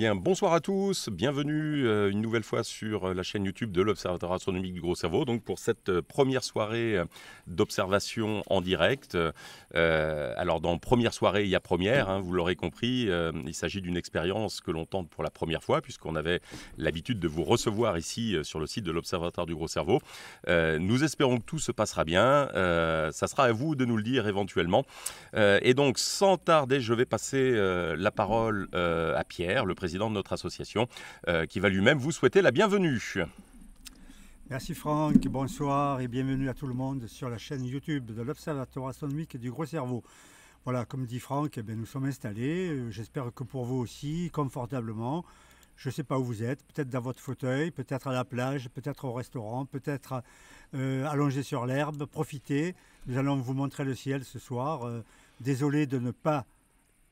bien, bonsoir à tous, bienvenue une nouvelle fois sur la chaîne YouTube de l'Observatoire astronomique du Gros Cerveau. Donc pour cette première soirée d'observation en direct. Alors dans première soirée, il y a première, hein, vous l'aurez compris. Il s'agit d'une expérience que l'on tente pour la première fois, puisqu'on avait l'habitude de vous recevoir ici sur le site de l'Observatoire du Gros Cerveau. Nous espérons que tout se passera bien. Ça sera à vous de nous le dire éventuellement. Et donc sans tarder, je vais passer la parole à Pierre, le président de notre association, qui va lui-même vous souhaiter la bienvenue. Merci Franck, bonsoir et bienvenue à tout le monde sur la chaîne YouTube de l'Observatoire astronomique du Gros Cerveau. Voilà, comme dit Franck, nous sommes installés, j'espère que pour vous aussi, confortablement. Je ne sais pas où vous êtes, peut-être dans votre fauteuil, peut-être à la plage, peut-être au restaurant, peut-être allongé sur l'herbe. Profitez, nous allons vous montrer le ciel ce soir. Désolé de ne pas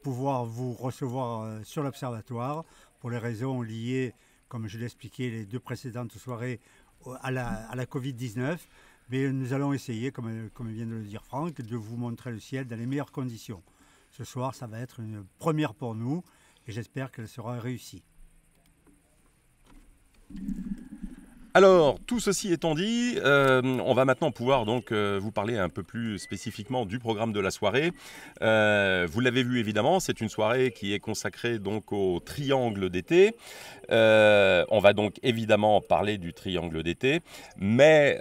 pouvoir vous recevoir sur l'observatoire pour les raisons liées, comme je l'ai expliqué les deux précédentes soirées, à la Covid-19. Mais nous allons essayer, comme vient de le dire Franck, de vous montrer le ciel dans les meilleures conditions. Ce soir, ça va être une première pour nous et j'espère qu'elle sera réussie. Alors, tout ceci étant dit, on va maintenant pouvoir donc vous parler un peu plus spécifiquement du programme de la soirée. Vous l'avez vu évidemment, c'est une soirée qui est consacrée donc au triangle d'été. On va donc évidemment parler du triangle d'été, mais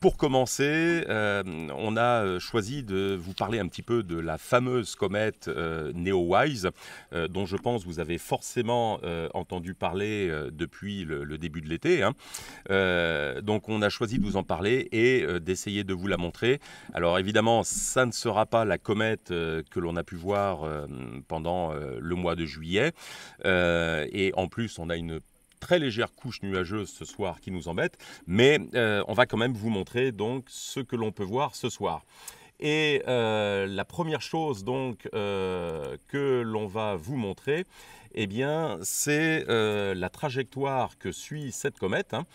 pour commencer, on a choisi de vous parler un petit peu de la fameuse comète Neowise, dont je pense vous avez forcément entendu parler depuis le début de l'été, hein. Donc on a choisi de vous en parler et d'essayer de vous la montrer. Alors évidemment, ça ne sera pas la comète que l'on a pu voir pendant le mois de juillet. Et en plus, on a une très légère couche nuageuse ce soir qui nous embête. Mais on va quand même vous montrer donc ce que l'on peut voir ce soir. Et la première chose donc que l'on va vous montrer, eh bien, c'est la trajectoire que suit cette comète, hein,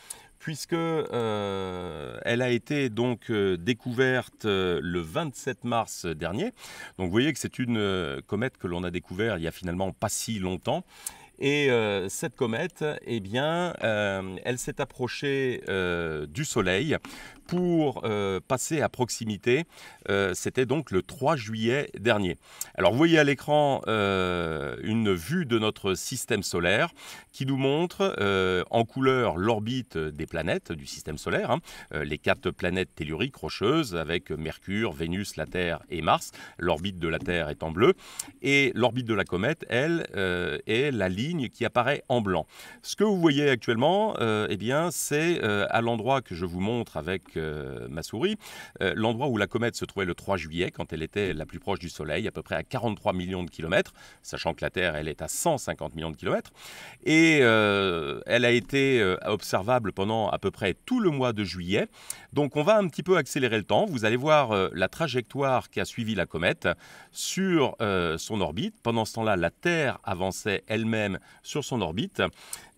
puisque elle a été donc découverte le 27 mars dernier. Donc vous voyez que c'est une comète que l'on a découverte il y a finalement pas si longtemps. Et cette comète, eh bien, elle s'est approchée du Soleil pour passer à proximité. C'était donc le 3 juillet dernier. Alors vous voyez à l'écran une vue de notre système solaire qui nous montre en couleur l'orbite des planètes du système solaire, hein, les 4 planètes telluriques rocheuses avec Mercure, Vénus, la Terre et Mars. L'orbite de la Terre est en bleu et l'orbite de la comète, elle, est la ligne qui apparaît en blanc. Ce que vous voyez actuellement, eh bien, c'est à l'endroit que je vous montre avec ma souris, l'endroit où la comète se trouvait le 3 juillet, quand elle était la plus proche du Soleil, à peu près à 43 millions de kilomètres, sachant que la Terre, elle est à 150 millions de kilomètres. Et elle a été observable pendant à peu près tout le mois de juillet. Donc on va un petit peu accélérer le temps. Vous allez voir la trajectoire qui a suivi la comète sur son orbite. Pendant ce temps-là, la Terre avançait elle-même sur son orbite.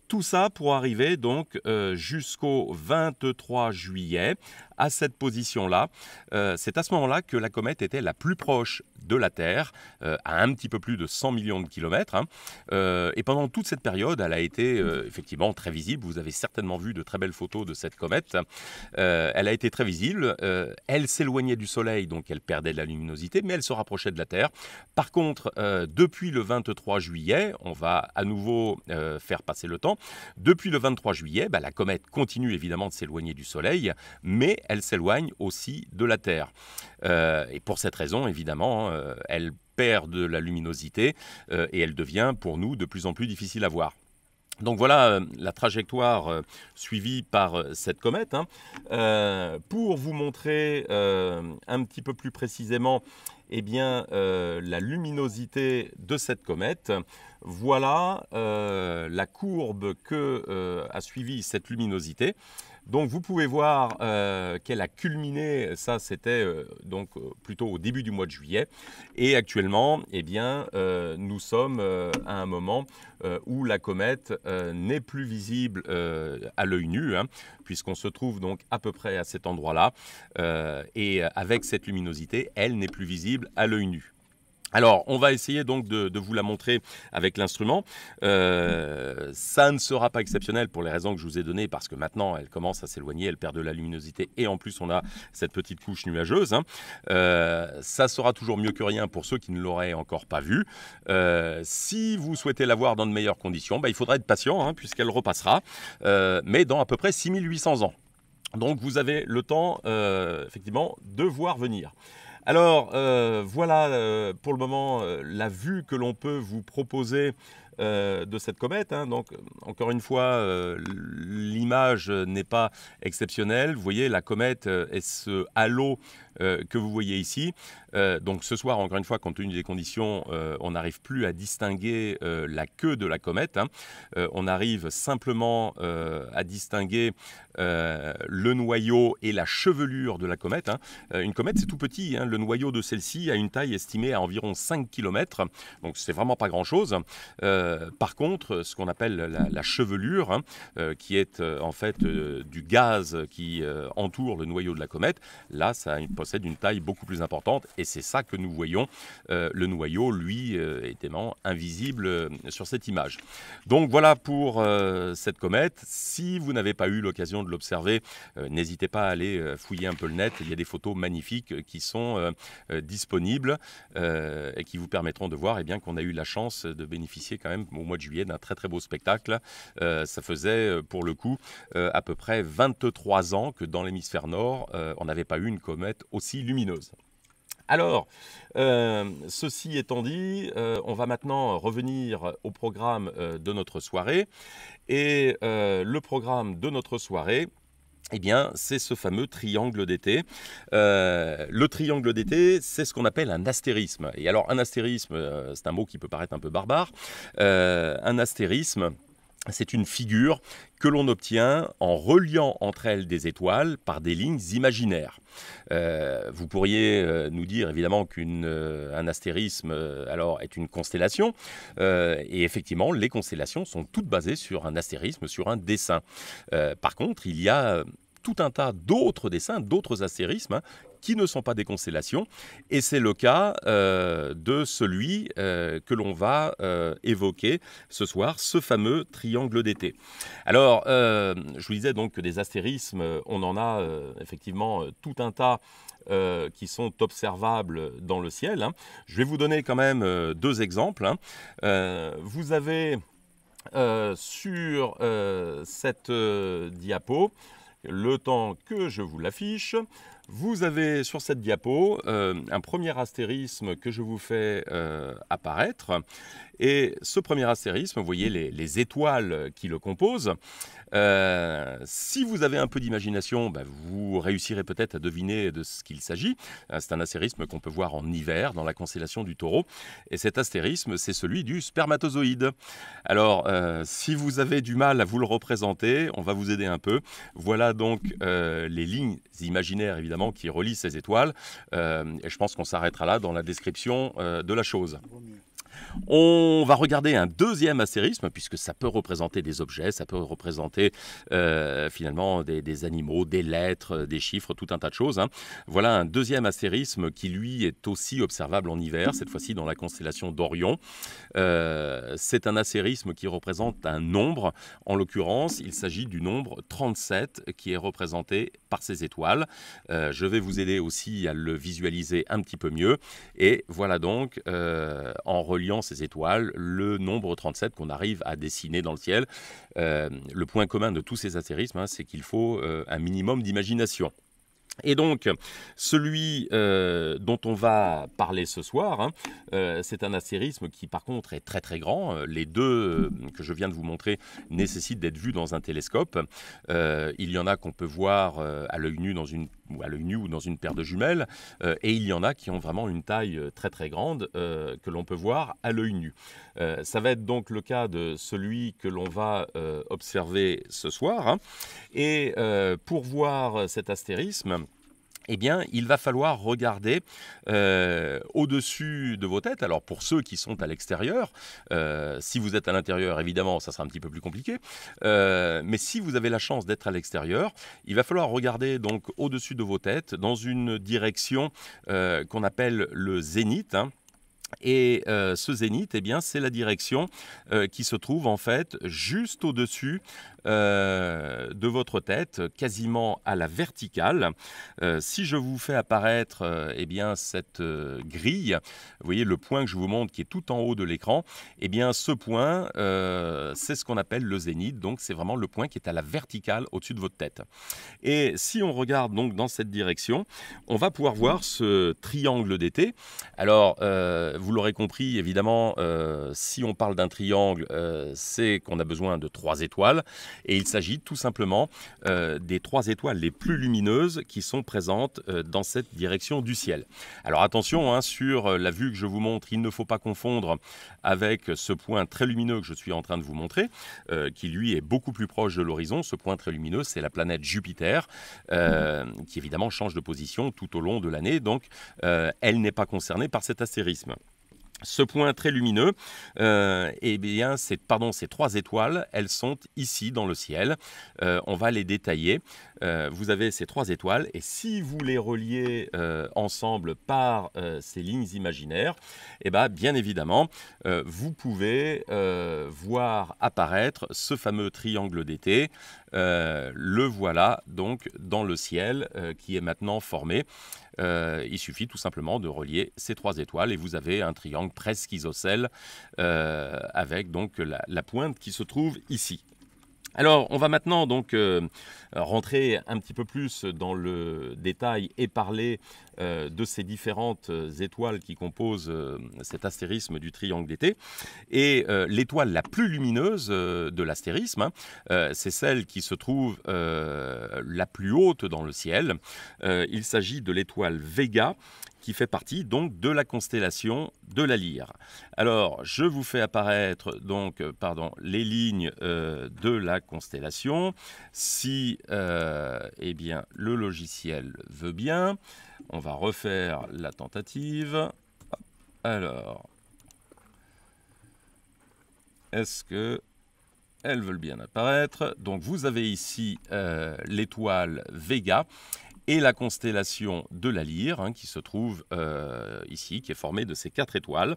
Tout ça pour arriver donc jusqu'au 23 juillet, à cette position-là. C'est à ce moment-là que la comète était la plus proche de la Terre, à un petit peu plus de 100 millions de kilomètres. Hein. Et pendant toute cette période, elle a été effectivement très visible. Vous avez certainement vu de très belles photos de cette comète. Elle a été très visible. Elle s'éloignait du Soleil, donc elle perdait de la luminosité, mais elle se rapprochait de la Terre. Par contre, depuis le 23 juillet, on va à nouveau faire passer le temps. Depuis le 23 juillet, la comète continue évidemment de s'éloigner du Soleil, mais elle s'éloigne aussi de la Terre. Et pour cette raison, évidemment, elle perd de la luminosité et elle devient pour nous de plus en plus difficile à voir. Donc voilà la trajectoire suivie par cette comète. Hein. Pour vous montrer un petit peu plus précisément eh bien, la luminosité de cette comète, voilà la courbe que a suivi cette luminosité. Donc vous pouvez voir qu'elle a culminé, ça c'était donc plutôt au début du mois de juillet. Et actuellement, eh bien, nous sommes à un moment où la comète n'est plus visible à l'œil nu, hein, puisqu'on se trouve donc à peu près à cet endroit-là. Et avec cette luminosité, elle n'est plus visible à l'œil nu. Alors, on va essayer donc de vous la montrer avec l'instrument. Ça ne sera pas exceptionnel pour les raisons que je vous ai données, parce que maintenant, elle commence à s'éloigner, elle perd de la luminosité, et en plus, on a cette petite couche nuageuse. Ça sera toujours mieux que rien pour ceux qui ne l'auraient encore pas vue. Si vous souhaitez la voir dans de meilleures conditions, il faudra être patient, puisqu'elle repassera, mais dans à peu près 6800 ans. Donc, vous avez le temps, effectivement, de voir venir. Alors, voilà pour le moment la vue que l'on peut vous proposer de cette comète. Donc, encore une fois, l'image n'est pas exceptionnelle. Vous voyez, la comète est ce halo que vous voyez ici. Donc, ce soir, encore une fois, compte tenu des conditions, on n'arrive plus à distinguer la queue de la comète. On arrive simplement à distinguer le noyau et la chevelure de la comète. Une comète, c'est tout petit. Le noyau de celle-ci a une taille estimée à environ 5 km. Donc, c'est vraiment pas grand-chose. Par contre, ce qu'on appelle la chevelure, qui est en fait du gaz qui entoure le noyau de la comète, là, ça possède une taille beaucoup plus importante, et c'est ça que nous voyons. Le noyau, lui, est évidemment invisible sur cette image. Donc voilà pour cette comète. Si vous n'avez pas eu l'occasion de l'observer, n'hésitez pas à aller fouiller un peu le net. Il y a des photos magnifiques qui sont disponibles et qui vous permettront de voir qu'on a eu la chance de bénéficier quand même au mois de juillet d'un très très beau spectacle. Ça faisait pour le coup à peu près 23 ans que dans l'hémisphère nord, on n'avait pas eu une comète aussi lumineuse. Alors, ceci étant dit, on va maintenant revenir au programme de notre soirée. Et le programme de notre soirée, c'est ce fameux triangle d'été. Le triangle d'été, c'est ce qu'on appelle un astérisme. Et alors, un astérisme, c'est un mot qui peut paraître un peu barbare. Un astérisme, c'est une figure que l'on obtient en reliant entre elles des étoiles par des lignes imaginaires. Vous pourriez nous dire évidemment qu'un astérisme est une constellation, et effectivement les constellations sont toutes basées sur un astérisme, sur un dessin. Par contre, il y a tout un tas d'autres dessins, d'autres astérismes qui ne sont pas des constellations, et c'est le cas de celui que l'on va évoquer ce soir, ce fameux triangle d'été. Alors, je vous disais donc que des astérismes, on en a effectivement tout un tas qui sont observables dans le ciel. Je vais vous donner quand même deux exemples. Vous avez sur cette diapo, le temps que je vous l'affiche, vous avez sur cette diapo un premier astérisme que je vous fais apparaître. Et ce premier astérisme, vous voyez les étoiles qui le composent. Si vous avez un peu d'imagination, vous réussirez peut-être à deviner de ce qu'il s'agit. C'est un astérisme qu'on peut voir en hiver dans la constellation du Taureau. Et cet astérisme, c'est celui du spermatozoïde. Alors, si vous avez du mal à vous le représenter, on va vous aider un peu. Voilà donc les lignes imaginaires, évidemment, qui relient ces étoiles. Et je pense qu'on s'arrêtera là dans la description de la chose. On va regarder un deuxième astérisme, puisque ça peut représenter des objets, ça peut représenter finalement des animaux, des lettres, des chiffres, tout un tas de choses. Voilà un deuxième astérisme qui, lui, est aussi observable en hiver, cette fois-ci dans la constellation d'Orion. C'est un astérisme qui représente un nombre. En l'occurrence, il s'agit du nombre 37 qui est représenté par ces étoiles. Je vais vous aider aussi à le visualiser un petit peu mieux. Et voilà donc, en reliant ces étoiles, le nombre 37 qu'on arrive à dessiner dans le ciel. Le point commun de tous ces astérismes, c'est qu'il faut un minimum d'imagination. Et donc, celui dont on va parler ce soir, c'est un astérisme qui par contre est très très grand. Les deux que je viens de vous montrer nécessitent d'être vus dans un télescope. Il y en a qu'on peut voir à l'œil nu ou dans une paire de jumelles, et il y en a qui ont vraiment une taille très très grande que l'on peut voir à l'œil nu. Ça va être donc le cas de celui que l'on va observer ce soir. Et pour voir cet astérisme, il va falloir regarder au-dessus de vos têtes. Alors pour ceux qui sont à l'extérieur, si vous êtes à l'intérieur, évidemment, ça sera un petit peu plus compliqué. Mais si vous avez la chance d'être à l'extérieur, il va falloir regarder donc au-dessus de vos têtes dans une direction qu'on appelle le zénith. Et ce zénith, eh bien, c'est la direction qui se trouve en fait juste au-dessus de votre tête, quasiment à la verticale. Si je vous fais apparaître eh bien, cette grille, vous voyez le point que je vous montre qui est tout en haut de l'écran, eh bien, ce point, c'est ce qu'on appelle le zénith, donc c'est vraiment le point qui est à la verticale au-dessus de votre tête. Et si on regarde donc dans cette direction, on va pouvoir voir ce triangle d'été. Alors, vous l'aurez compris, évidemment, si on parle d'un triangle, c'est qu'on a besoin de 3 étoiles. Et il s'agit tout simplement des 3 étoiles les plus lumineuses qui sont présentes dans cette direction du ciel. Alors attention, hein, sur la vue que je vous montre, il ne faut pas confondre avec ce point très lumineux que je suis en train de vous montrer, qui lui est beaucoup plus proche de l'horizon. Ce point très lumineux, c'est la planète Jupiter, qui évidemment change de position tout au long de l'année. Donc, elle n'est pas concernée par cet astérisme. Ce point très lumineux, eh bien, ces 3 étoiles, elles sont ici dans le ciel. On va les détailler. Vous avez ces 3 étoiles et si vous les reliez ensemble par ces lignes imaginaires, eh bien évidemment, vous pouvez voir apparaître ce fameux triangle d'été. Le voilà donc dans le ciel qui est maintenant formé. Il suffit tout simplement de relier ces 3 étoiles et vous avez un triangle presque isocèle avec donc la pointe qui se trouve ici. Alors, on va maintenant donc rentrer un petit peu plus dans le détail et parler de ces différentes étoiles qui composent cet astérisme du triangle d'été. Et l'étoile la plus lumineuse de l'astérisme, c'est celle qui se trouve la plus haute dans le ciel. Il s'agit de l'étoile Vega, qui fait partie donc de la constellation de la Lyre. Alors, je vous fais apparaître donc, les lignes de la constellation. Si eh bien, le logiciel veut bien, on va refaire la tentative. Alors, est-ce que elles veulent bien apparaître? Donc, vous avez ici l'étoile Vega et la constellation de la Lyre, hein, qui se trouve ici, qui est formée de ces 4 étoiles.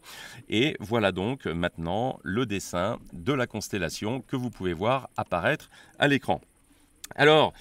Et voilà donc maintenant le dessin de la constellation que vous pouvez voir apparaître à l'écran. Alors,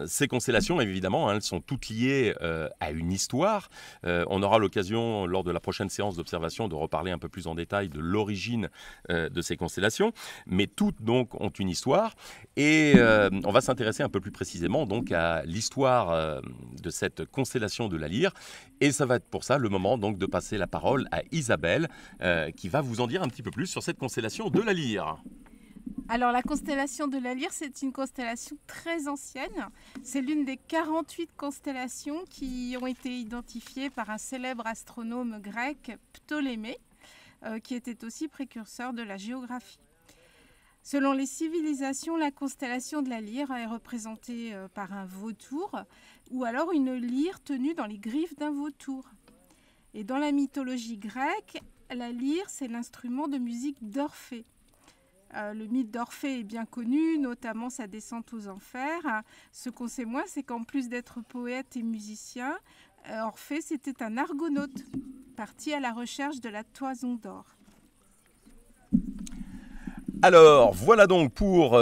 ces constellations, évidemment, hein, elles sont toutes liées à une histoire. On aura l'occasion, lors de la prochaine séance d'observation, de reparler un peu plus en détail de l'origine de ces constellations. Mais toutes, donc, ont une histoire. Et on va s'intéresser un peu plus précisément donc, à l'histoire de cette constellation de la Lyre. Et ça va être pour ça le moment donc, de passer la parole à Isabelle, qui va vous en dire un petit peu plus sur cette constellation de la Lyre. Alors la constellation de la Lyre, c'est une constellation très ancienne. C'est l'une des 48 constellations qui ont été identifiées par un célèbre astronome grec, Ptolémée, qui était aussi précurseur de la géographie. Selon les civilisations, la constellation de la Lyre est représentée par un vautour ou alors une lyre tenue dans les griffes d'un vautour. Et dans la mythologie grecque, la lyre, c'est l'instrument de musique d'Orphée. Le mythe d'Orphée est bien connu, notamment sa descente aux enfers. Ce qu'on sait moins, c'est qu'en plus d'être poète et musicien, Orphée, c'était un argonaute, parti à la recherche de la toison d'or. Alors, voilà donc pour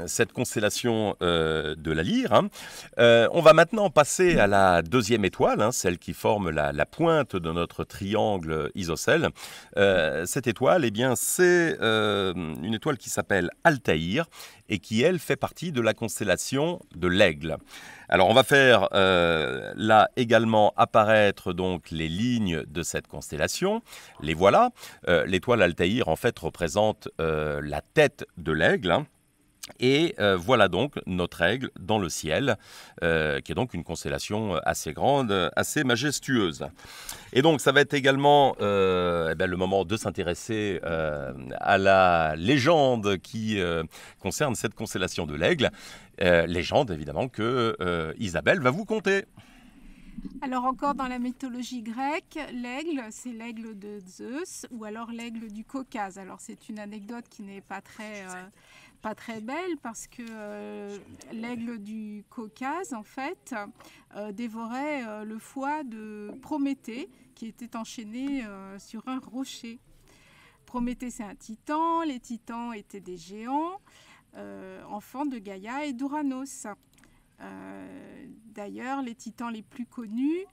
cette constellation de la Lyre. Hein. On va maintenant passer à la deuxième étoile, hein, celle qui forme la pointe de notre triangle isocèle. Cette étoile, eh bien, c'est une étoile qui s'appelle Altaïr et qui, elle, fait partie de la constellation de l'Aigle. Alors, on va faire là également apparaître donc les lignes de cette constellation. Les voilà. L'étoile Altaïr, en fait, représente la tête de l'aigle. Hein. Et voilà donc notre aigle dans le ciel, qui est donc une constellation assez grande, assez majestueuse. Et donc ça va être également le moment de s'intéresser à la légende qui concerne cette constellation de l'aigle. Légende évidemment que Isabelle va vous conter. Alors encore dans la mythologie grecque, l'aigle, c'est l'aigle de Zeus ou alors l'aigle du Caucase. Alors c'est une anecdote qui n'est pas très belle parce que l'aigle du Caucase, en fait, dévorait le foie de Prométhée qui était enchaîné sur un rocher. Prométhée, c'est un titan. Les titans étaient des géants, enfants de Gaïa et d'Ouranos. D'ailleurs, les titans les plus connus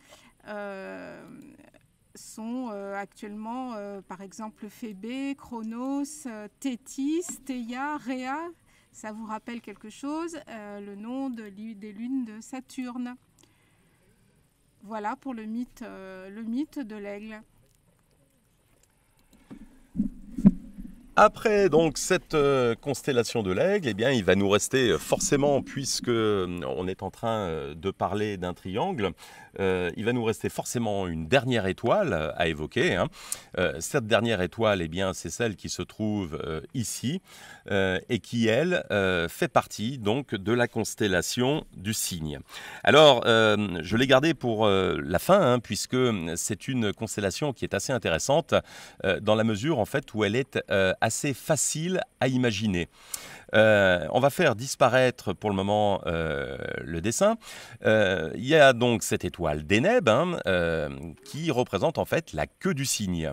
sont actuellement, par exemple, Phébé, Chronos, Thétis, Théia, Rhea. Ça vous rappelle quelque chose, le nom des lunes de Saturne. Voilà pour le mythe de l'aigle. Après donc cette constellation de l'aigle, eh bien, il va nous rester forcément, puisque on est en train de parler d'un triangle, il va nous rester forcément une dernière étoile à évoquer. Hein. Cette dernière étoile, eh bien, c'est celle qui se trouve ici et qui, elle, fait partie donc de la constellation du Cygne. Alors, je l'ai gardée pour la fin, hein, puisque c'est une constellation qui est assez intéressante dans la mesure en fait où elle est assez facile à imaginer. On va faire disparaître pour le moment le dessin. Il y a donc cette étoile Deneb qui représente en fait la queue du cygne.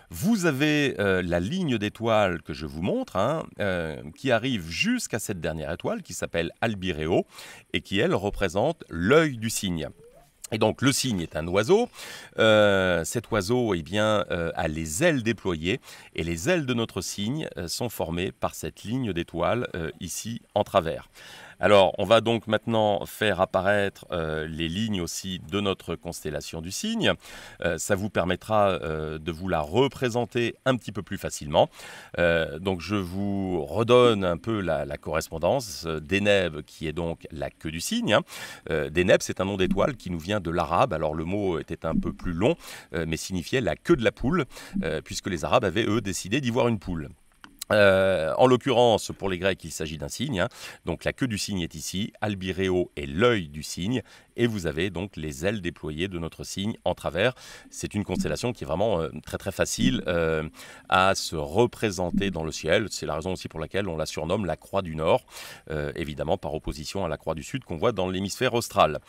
Vous avez la ligne d'étoile que je vous montre qui arrive jusqu'à cette dernière étoile qui s'appelle Albireo et qui elle représente l'œil du cygne. Et donc le cygne est un oiseau, cet oiseau eh bien, a les ailes déployées et les ailes de notre cygne sont formées par cette ligne d'étoile ici en travers. Alors on va donc maintenant faire apparaître les lignes aussi de notre constellation du cygne. Ça vous permettra de vous la représenter un petit peu plus facilement. Donc je vous redonne un peu la correspondance. Deneb qui est donc la queue du cygne. Deneb c'est un nom d'étoile qui nous vient de l'arabe. Alors le mot était un peu plus long mais signifiait la queue de la poule puisque les Arabes avaient eux décidé d'y voir une poule. En l'occurrence, pour les Grecs, il s'agit d'un cygne. Donc la queue du cygne est ici, Albireo est l'œil du cygne, et vous avez donc les ailes déployées de notre cygne en travers. C'est une constellation qui est vraiment très très facile à se représenter dans le ciel. C'est la raison aussi pour laquelle on la surnomme la croix du Nord, évidemment par opposition à la croix du Sud qu'on voit dans l'hémisphère austral.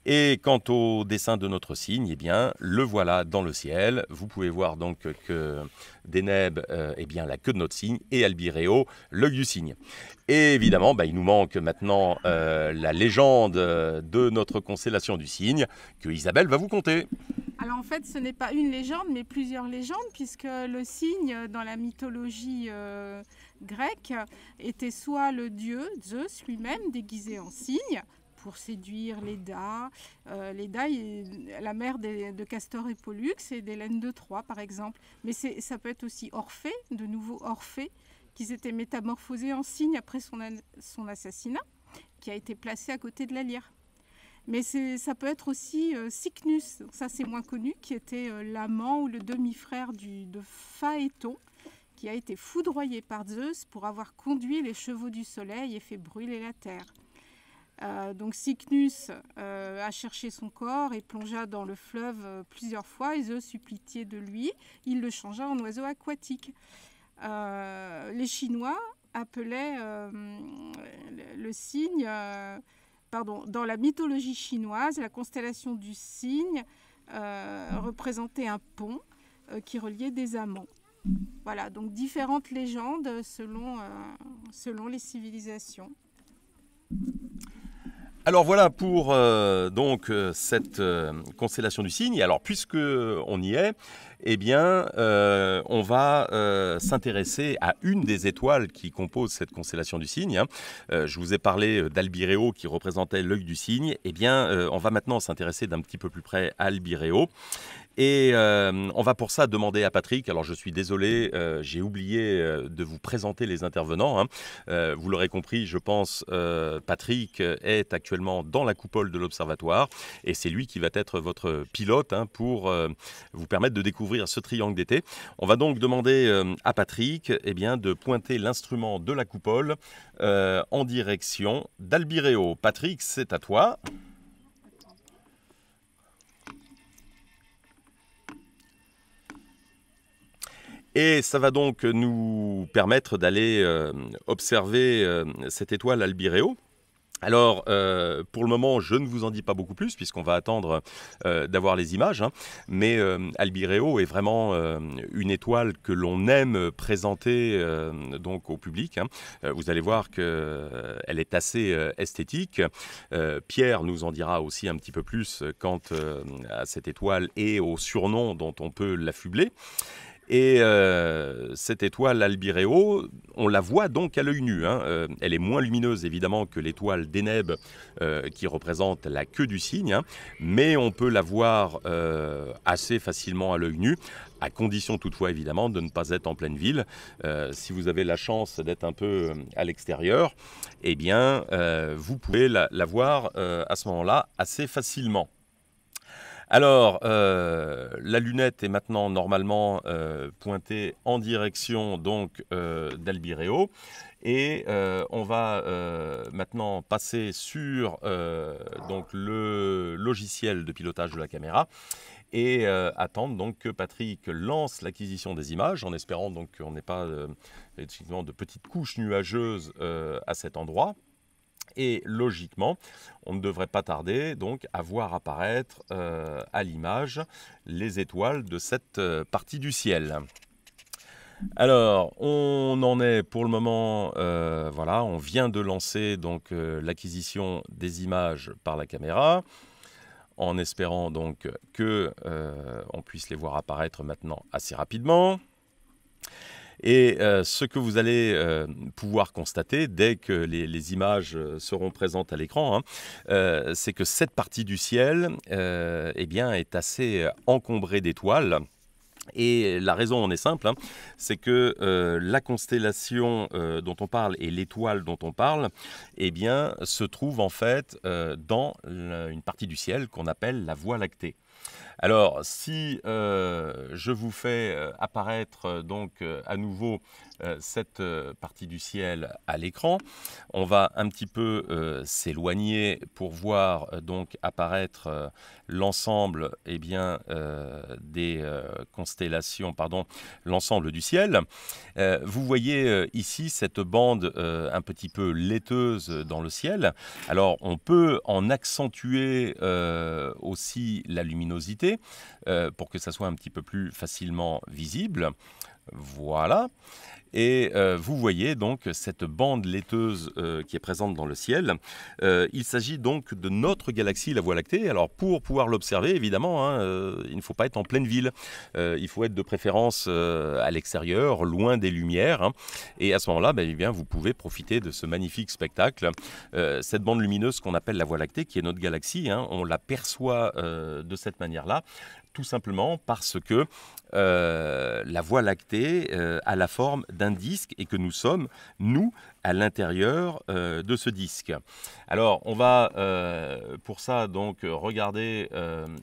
Et quant au dessin de notre cygne, eh bien, le voilà dans le ciel. Vous pouvez voir donc que Deneb est bien la queue de notre cygne et Albireo, l'œil du cygne. Et évidemment, il nous manque maintenant la légende de notre constellation du cygne que Isabelle va vous conter. Alors en fait, ce n'est pas une légende, mais plusieurs légendes, puisque le cygne, dans la mythologie grecque, était soit le dieu Zeus lui-même, déguisé en cygne, pour séduire Léda. Léda est la mère de Castor et Pollux et d'Hélène de Troie, par exemple. Mais ça peut être aussi Orphée, de nouveau Orphée, qui s'était métamorphosé en cygne après son assassinat, qui a été placé à côté de la lyre. Mais ça peut être aussi Cycnus, ça c'est moins connu, qui était l'amant ou le demi-frère de Phaéton, qui a été foudroyé par Zeus pour avoir conduit les chevaux du soleil et fait brûler la terre. Donc Cycnus a cherché son corps et plongea dans le fleuve plusieurs fois et Zeus eut pitié de lui. Il le changea en oiseau aquatique. Les Chinois appelaient le cygne, dans la mythologie chinoise, la constellation du cygne représentait un pont qui reliait des amants. Voilà, donc différentes légendes selon les civilisations. Alors voilà pour cette constellation du cygne. Alors puisque on y est, eh bien on va s'intéresser à une des étoiles qui composent cette constellation du cygne. Je vous ai parlé d'Albireo qui représentait l'œil du cygne. Eh bien on va maintenant s'intéresser d'un petit peu plus près à Albireo. Et on va pour ça demander à Patrick, alors je suis désolé, j'ai oublié de vous présenter les intervenants. Vous l'aurez compris, je pense, Patrick est actuellement dans la coupole de l'Observatoire et c'est lui qui va être votre pilote pour vous permettre de découvrir ce triangle d'été. On va donc demander à Patrick de pointer l'instrument de la coupole en direction d'Albireo. Patrick, c'est à toi. Et ça va donc nous permettre d'aller observer cette étoile Albireo. Alors, pour le moment, je ne vous en dis pas beaucoup plus, puisqu'on va attendre d'avoir les images, hein. Mais Albireo est vraiment une étoile que l'on aime présenter donc au public, hein. Vous allez voir qu'elle est assez esthétique. Pierre nous en dira aussi un petit peu plus quant à cette étoile et au surnom dont on peut l'affubler. Et cette étoile Albireo, on la voit donc à l'œil nu, hein. Elle est moins lumineuse évidemment que l'étoile Deneb qui représente la queue du cygne, hein, mais on peut la voir assez facilement à l'œil nu, à condition toutefois évidemment de ne pas être en pleine ville. Si vous avez la chance d'être un peu à l'extérieur, eh bien vous pouvez la voir à ce moment-là assez facilement. Alors, la lunette est maintenant normalement pointée en direction donc d'Albireo, et on va maintenant passer sur donc le logiciel de pilotage de la caméra et attendre donc que Patrick lance l'acquisition des images, en espérant donc qu'on n'ait pas effectivement de petites couches nuageuses à cet endroit. Et logiquement, on ne devrait pas tarder donc à voir apparaître à l'image les étoiles de cette partie du ciel. Alors, on en est pour le moment, voilà, on vient de lancer donc l'acquisition des images par la caméra, en espérant donc que on puisse les voir apparaître maintenant assez rapidement. Et ce que vous allez pouvoir constater dès que les images seront présentes à l'écran, hein, c'est que cette partie du ciel eh bien, est assez encombrée d'étoiles. Et la raison en est simple, hein, c'est que la constellation dont on parle et l'étoile dont on parle, eh bien, se trouve en fait dans une partie du ciel qu'on appelle la Voie lactée. Alors, si je vous fais apparaître donc à nouveau cette partie du ciel à l'écran, on va un petit peu s'éloigner pour voir donc apparaître l'ensemble eh bien, des constellations, pardon, l'ensemble du ciel. Vous voyez ici cette bande un petit peu laiteuse dans le ciel. Alors, on peut en accentuer aussi la luminosité pour que ça soit un petit peu plus facilement visible. Voilà. Et vous voyez donc cette bande laiteuse qui est présente dans le ciel. Il s'agit donc de notre galaxie, la Voie lactée. Alors pour pouvoir l'observer, évidemment, hein, il ne faut pas être en pleine ville. Il faut être de préférence à l'extérieur, loin des lumières, hein. Et à ce moment-là, eh bien, vous pouvez profiter de ce magnifique spectacle. Cette bande lumineuse qu'on appelle la Voie lactée, qui est notre galaxie, hein, on la perçoit de cette manière-là, tout simplement parce que la Voie lactée a la forme d'un disque et que nous sommes, nous, à l'intérieur de ce disque. Alors, on va pour ça donc regarder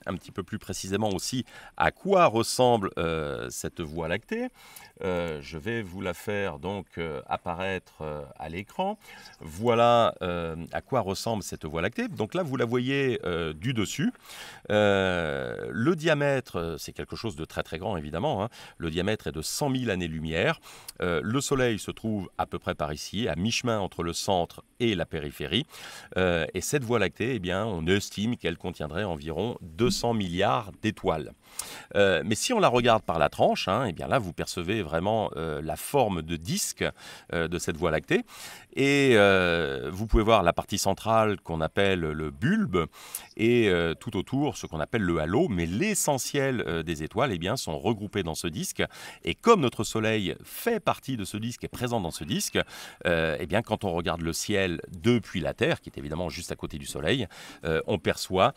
un petit peu plus précisément aussi à quoi ressemble cette Voie lactée. Je vais vous la faire donc apparaître à l'écran. Voilà à quoi ressemble cette Voie lactée. Donc là, vous la voyez du dessus. Le diamètre, c'est quelque chose de très très grand évidemment, hein. Le diamètre est de 100 000 années-lumière. Le Soleil se trouve à peu près par ici, à mi-chemin entre le centre et la périphérie. Et cette Voie lactée, eh bien, on estime qu'elle contiendrait environ 200 milliards d'étoiles. Mais si on la regarde par la tranche, hein, eh bien là, vous percevez vraiment la forme de disque de cette Voie lactée. Et vous pouvez voir la partie centrale qu'on appelle le bulbe et tout autour ce qu'on appelle le halo. Mais l'essentiel des étoiles eh bien, sont regroupées dans ce disque. Et comme notre Soleil fait partie de ce disque et présent dans ce disque, eh bien, quand on regarde le ciel depuis la Terre, qui est évidemment juste à côté du Soleil, on perçoit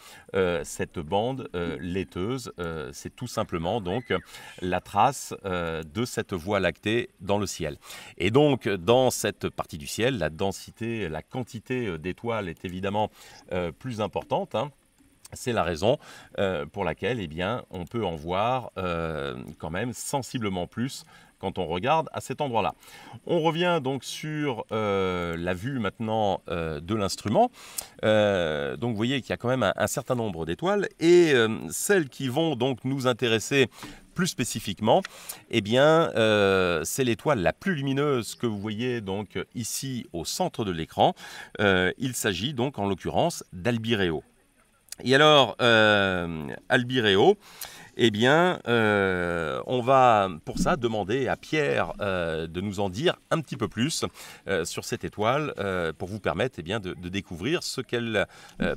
cette bande laiteuse. C'est tout simplement donc la trace de cette Voie lactée dans le ciel. Et donc, dans cette partie du ciel, la densité, la quantité d'étoiles est évidemment plus importante, hein. C'est la raison pour laquelle eh bien, on peut en voir quand même sensiblement plus quand on regarde à cet endroit-là. On revient donc sur la vue maintenant de l'instrument. Donc vous voyez qu'il y a quand même un certain nombre d'étoiles et celles qui vont donc nous intéresser plus spécifiquement, eh bien, c'est l'étoile la plus lumineuse que vous voyez donc ici au centre de l'écran. Il s'agit donc en l'occurrence d'Albireo. Et alors, Albireo, eh bien, on va pour ça demander à Pierre de nous en dire un petit peu plus sur cette étoile pour vous permettre eh bien, de découvrir ce qu'elle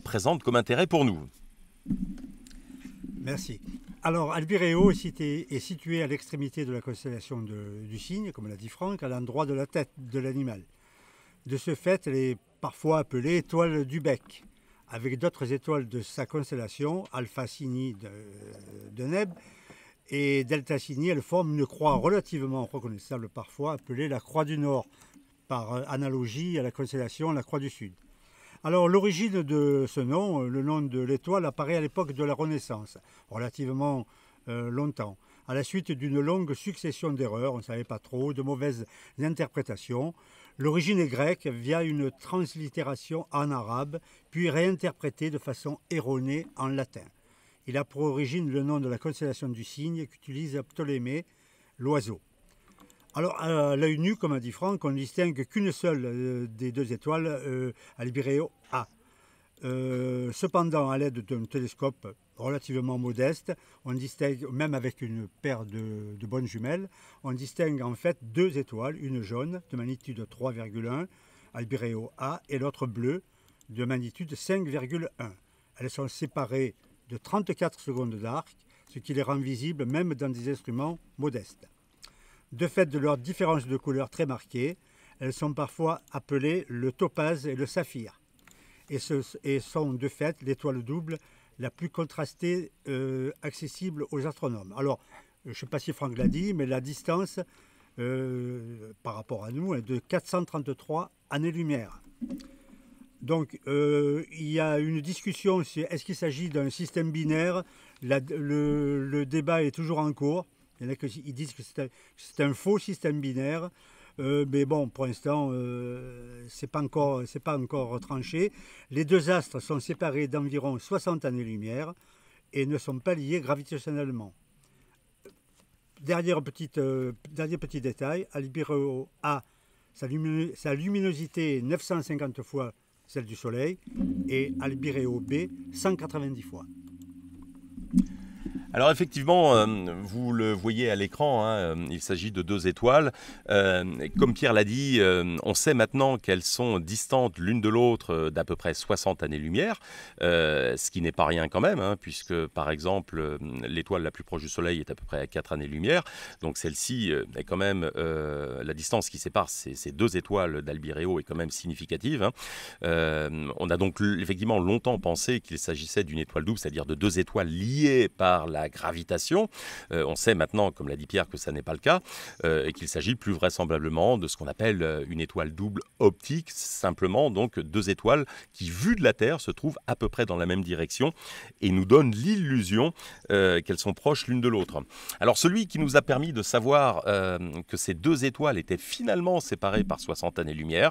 présente comme intérêt pour nous. Merci. Alors, Albireo est situé à l'extrémité de la constellation du Cygne, comme l'a dit Franck, à l'endroit de la tête de l'animal. De ce fait, elle est parfois appelée étoile du bec, avec d'autres étoiles de sa constellation, Alpha Cygni de Neb et Delta Cygni, elle forme une croix relativement reconnaissable parfois, appelée la croix du Nord, par analogie à la constellation la croix du Sud. Alors l'origine de ce nom, le nom de l'étoile apparaît à l'époque de la Renaissance, relativement longtemps, à la suite d'une longue succession d'erreurs, on ne savait pas trop, de mauvaises interprétations. L'origine est grecque via une translittération en arabe, puis réinterprétée de façon erronée en latin. Il a pour origine le nom de la constellation du Cygne qu'utilise Ptolémée, l'oiseau. Alors, à l'œil nu, comme a dit Franck, on ne distingue qu'une seule des deux étoiles, Albireo A. Cependant, à l'aide d'un télescope relativement modeste, on distingue, même avec une paire de bonnes jumelles, on distingue en fait deux étoiles, une jaune de magnitude 3,1, Albireo A, et l'autre bleue de magnitude 5,1. Elles sont séparées de 34 secondes d'arc, ce qui les rend visibles même dans des instruments modestes. De fait de leur différence de couleur très marquée, elles sont parfois appelées le topaze et le saphir, et sont de fait l'étoile double la plus contrastée accessible aux astronomes. Alors, je ne sais pas si Franck l'a dit, mais la distance par rapport à nous est de 433 années-lumière. Donc, il y a une discussion, est-ce qu'il s'agit d'un système binaire? Le débat est toujours en cours. Il y en a qui disent que c'est un faux système binaire, mais bon, pour l'instant, c'est pas encore tranché. Les deux astres sont séparés d'environ 60 années-lumière et ne sont pas liés gravitationnellement. Dernier petit détail, Albireo A, sa luminosité est 950 fois celle du Soleil, et Albireo B, 190 fois. Alors effectivement, vous le voyez à l'écran, hein, il s'agit de deux étoiles. Comme Pierre l'a dit, on sait maintenant qu'elles sont distantes l'une de l'autre d'à peu près 60 années-lumière, ce qui n'est pas rien quand même, hein, puisque par exemple l'étoile la plus proche du Soleil est à peu près à 4 années-lumière. Donc celle-ci est quand même, la distance qui sépare ces deux étoiles d'Albireo est quand même significative. Hein. On a donc effectivement longtemps pensé qu'il s'agissait d'une étoile double, c'est-à-dire de deux étoiles liées par la gravitation. On sait maintenant, comme l'a dit Pierre, que ça n'est pas le cas et qu'il s'agit plus vraisemblablement de ce qu'on appelle une étoile double optique, simplement donc deux étoiles qui, vues de la Terre, se trouvent à peu près dans la même direction et nous donnent l'illusion qu'elles sont proches l'une de l'autre. Alors celui qui nous a permis de savoir que ces deux étoiles étaient finalement séparées par 60 années-lumière,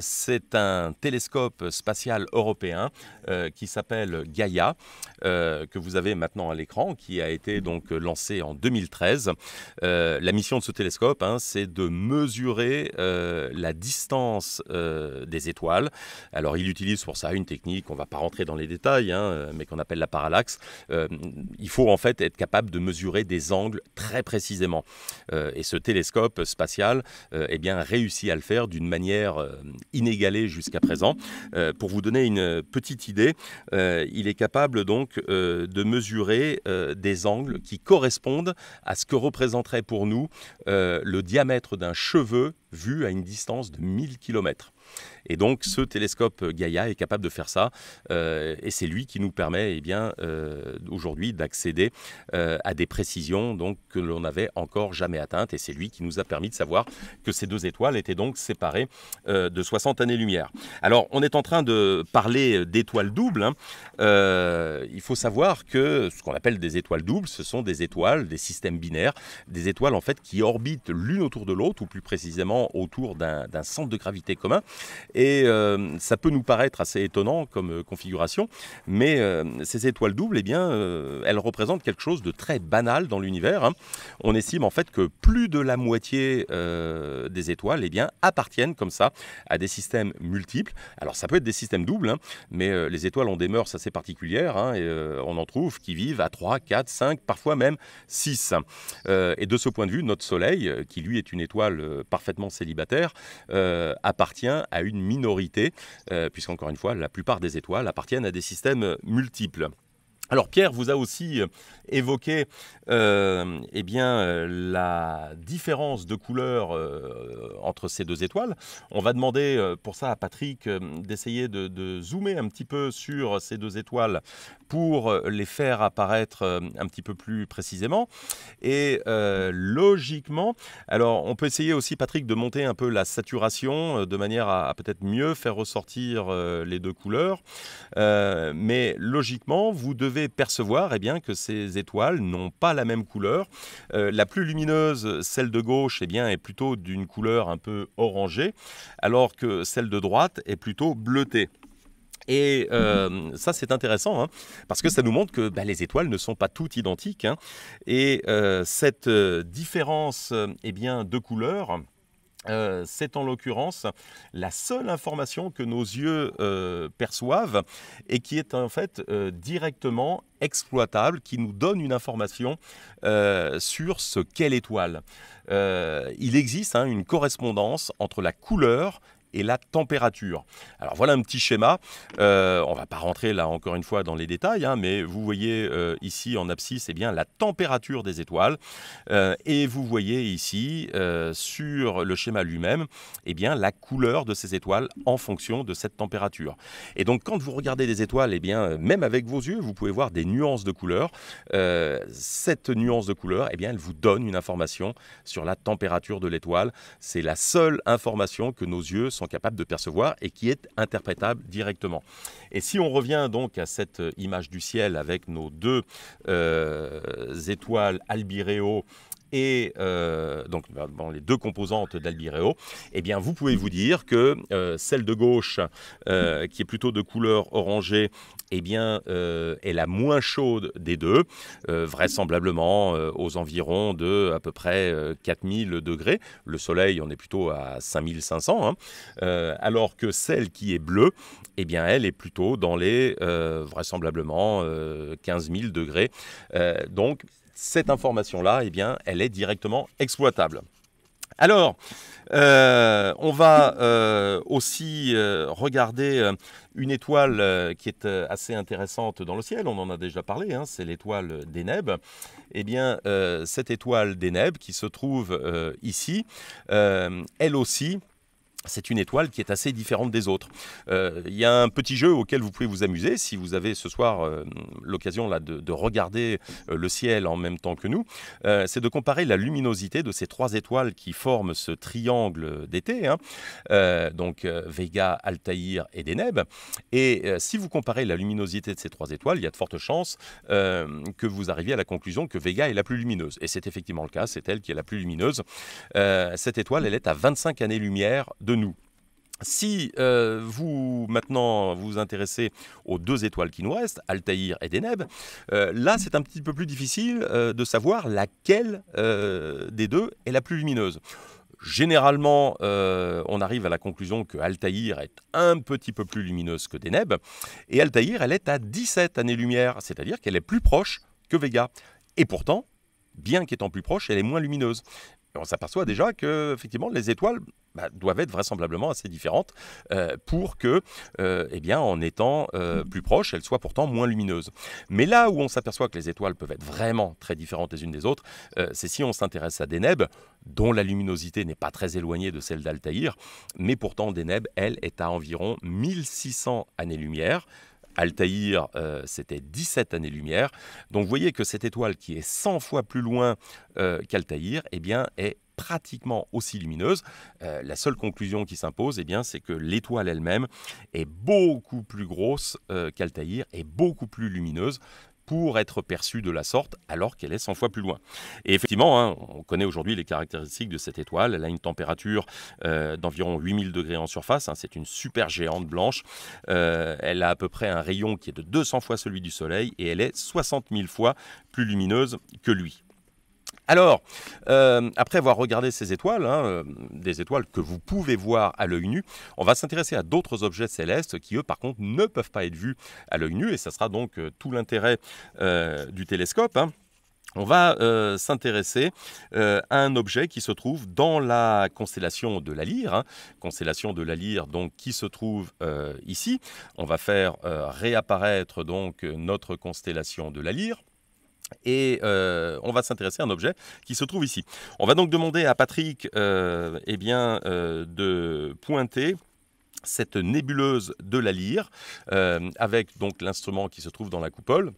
c'est un télescope spatial européen qui s'appelle Gaia, que vous avez maintenant à l'écran, qui a été donc lancé en 2013. La mission de ce télescope, hein, c'est de mesurer la distance des étoiles. Alors il utilise pour ça une technique, on ne va pas rentrer dans les détails, hein, mais qu'on appelle la parallaxe. Il faut en fait être capable de mesurer des angles très précisément. Et ce télescope spatial eh bien, réussit à le faire d'une manière inégalée jusqu'à présent. Pour vous donner une petite idée, il est capable donc de mesurer des angles qui correspondent à ce que représenterait pour nous le diamètre d'un cheveu vue à une distance de 1000 km. Et donc ce télescope Gaïa est capable de faire ça et c'est lui qui nous permet aujourd'hui d'accéder à des précisions donc, que l'on n'avait encore jamais atteintes et c'est lui qui nous a permis de savoir que ces deux étoiles étaient donc séparées de 60 années-lumière. Alors on est en train de parler d'étoiles doubles. Hein. Il faut savoir que ce qu'on appelle des étoiles doubles, ce sont des étoiles, des systèmes binaires, des étoiles en fait qui orbitent l'une autour de l'autre ou plus précisément autour d'un centre de gravité commun. Et ça peut nous paraître assez étonnant comme configuration, mais ces étoiles doubles, elles représentent quelque chose de très banal dans l'univers. Hein. On estime en fait que plus de la moitié des étoiles appartiennent comme ça à des systèmes multiples. Alors ça peut être des systèmes doubles, hein, mais les étoiles ont des mœurs assez particulières hein, et on en trouve qui vivent à 3, 4, 5, parfois même 6. Et de ce point de vue, notre Soleil, qui lui est une étoile parfaitement célibataire, appartient à une minorité, puisqu'encore une fois, la plupart des étoiles appartiennent à des systèmes multiples. Alors Pierre vous a aussi évoqué la différence de couleur entre ces deux étoiles. On va demander pour ça à Patrick d'essayer de zoomer un petit peu sur ces deux étoiles pour les faire apparaître un petit peu plus précisément. Et logiquement, alors on peut essayer aussi Patrick de monter un peu la saturation de manière à peut-être mieux faire ressortir les deux couleurs. Mais logiquement, vous devez percevoir que ces étoiles n'ont pas la même couleur. La plus lumineuse, celle de gauche, est plutôt d'une couleur un peu orangée, alors que celle de droite est plutôt bleutée. Et ça c'est intéressant hein, parce que ça nous montre que les étoiles ne sont pas toutes identiques hein, et cette différence de couleur, c'est en l'occurrence la seule information que nos yeux perçoivent et qui est en fait directement exploitable, qui nous donne une information sur ce qu'est l'étoile. Il existe une correspondance entre la couleur et la température. Alors voilà un petit schéma, on ne va pas rentrer là encore une fois dans les détails, hein, mais vous voyez ici en abscisse la température des étoiles et vous voyez ici sur le schéma lui-même la couleur de ces étoiles en fonction de cette température. Et donc quand vous regardez des étoiles, même avec vos yeux, vous pouvez voir des nuances de couleur. Cette nuance de couleur, elle vous donne une information sur la température de l'étoile. C'est la seule information que nos yeux sont capables de percevoir et qui est interprétable directement. Et si on revient donc à cette image du ciel avec nos deux étoiles Albireo et les deux composantes d'Albireo, vous pouvez vous dire que celle de gauche, qui est plutôt de couleur orangée, est la moins chaude des deux, vraisemblablement aux environs de à peu près 4000 degrés. Le Soleil, on est plutôt à 5500, hein, alors que celle qui est bleue, elle est plutôt dans les vraisemblablement 15 000 degrés. Donc, cette information-là, elle est directement exploitable. Alors, on va aussi regarder une étoile qui est assez intéressante dans le ciel. On en a déjà parlé, hein, c'est l'étoile Deneb. Cette étoile Deneb qui se trouve ici, elle aussi, c'est une étoile qui est assez différente des autres. Il y a un petit jeu auquel vous pouvez vous amuser si vous avez ce soir l'occasion de regarder le ciel en même temps que nous. C'est de comparer la luminosité de ces trois étoiles qui forment ce triangle d'été, hein, Vega, Altaïr et Deneb. Et si vous comparez la luminosité de ces trois étoiles, il y a de fortes chances que vous arriviez à la conclusion que Vega est la plus lumineuse. Et c'est effectivement le cas, c'est elle qui est la plus lumineuse. Cette étoile, elle est à 25 années-lumière de nous. Si vous maintenant vous intéressez aux deux étoiles qui nous restent, Altaïr et Deneb, là c'est un petit peu plus difficile de savoir laquelle des deux est la plus lumineuse. Généralement, on arrive à la conclusion que Altaïr est un petit peu plus lumineuse que Deneb, et Altaïr, elle est à 17 années-lumière, c'est-à-dire qu'elle est plus proche que Vega. Et pourtant, bien qu'étant plus proche, elle est moins lumineuse. Et on s'aperçoit déjà que, effectivement, les étoiles doivent être vraisemblablement assez différentes pour que, en étant plus proches, elles soient pourtant moins lumineuses. Mais là où on s'aperçoit que les étoiles peuvent être vraiment très différentes les unes des autres, c'est si on s'intéresse à Deneb, dont la luminosité n'est pas très éloignée de celle d'Altaïr, mais pourtant Deneb, elle, est à environ 1600 années-lumière. Altaïr, c'était 17 années-lumière. Donc vous voyez que cette étoile qui est 100 fois plus loin qu'Altaïr, est pratiquement aussi lumineuse. La seule conclusion qui s'impose, c'est que l'étoile elle-même est beaucoup plus grosse qu'Altaïr et beaucoup plus lumineuse pour être perçue de la sorte, alors qu'elle est 100 fois plus loin. Et effectivement, on connaît aujourd'hui les caractéristiques de cette étoile. Elle a une température d'environ 8000 degrés en surface. C'est une super géante blanche. Elle a à peu près un rayon qui est de 200 fois celui du Soleil et elle est 60 000 fois plus lumineuse que lui. Alors, après avoir regardé ces étoiles, des étoiles que vous pouvez voir à l'œil nu, on va s'intéresser à d'autres objets célestes qui, eux, par contre, ne peuvent pas être vus à l'œil nu. Et ça sera donc tout l'intérêt du télescope. On va s'intéresser à un objet qui se trouve dans la constellation de la Lyre, constellation de la Lyre donc, qui se trouve ici. On va faire réapparaître donc notre constellation de la Lyre. Et on va s'intéresser à un objet qui se trouve ici. On va donc demander à Patrick de pointer cette nébuleuse de la Lyre avec donc l'instrument qui se trouve dans la coupole.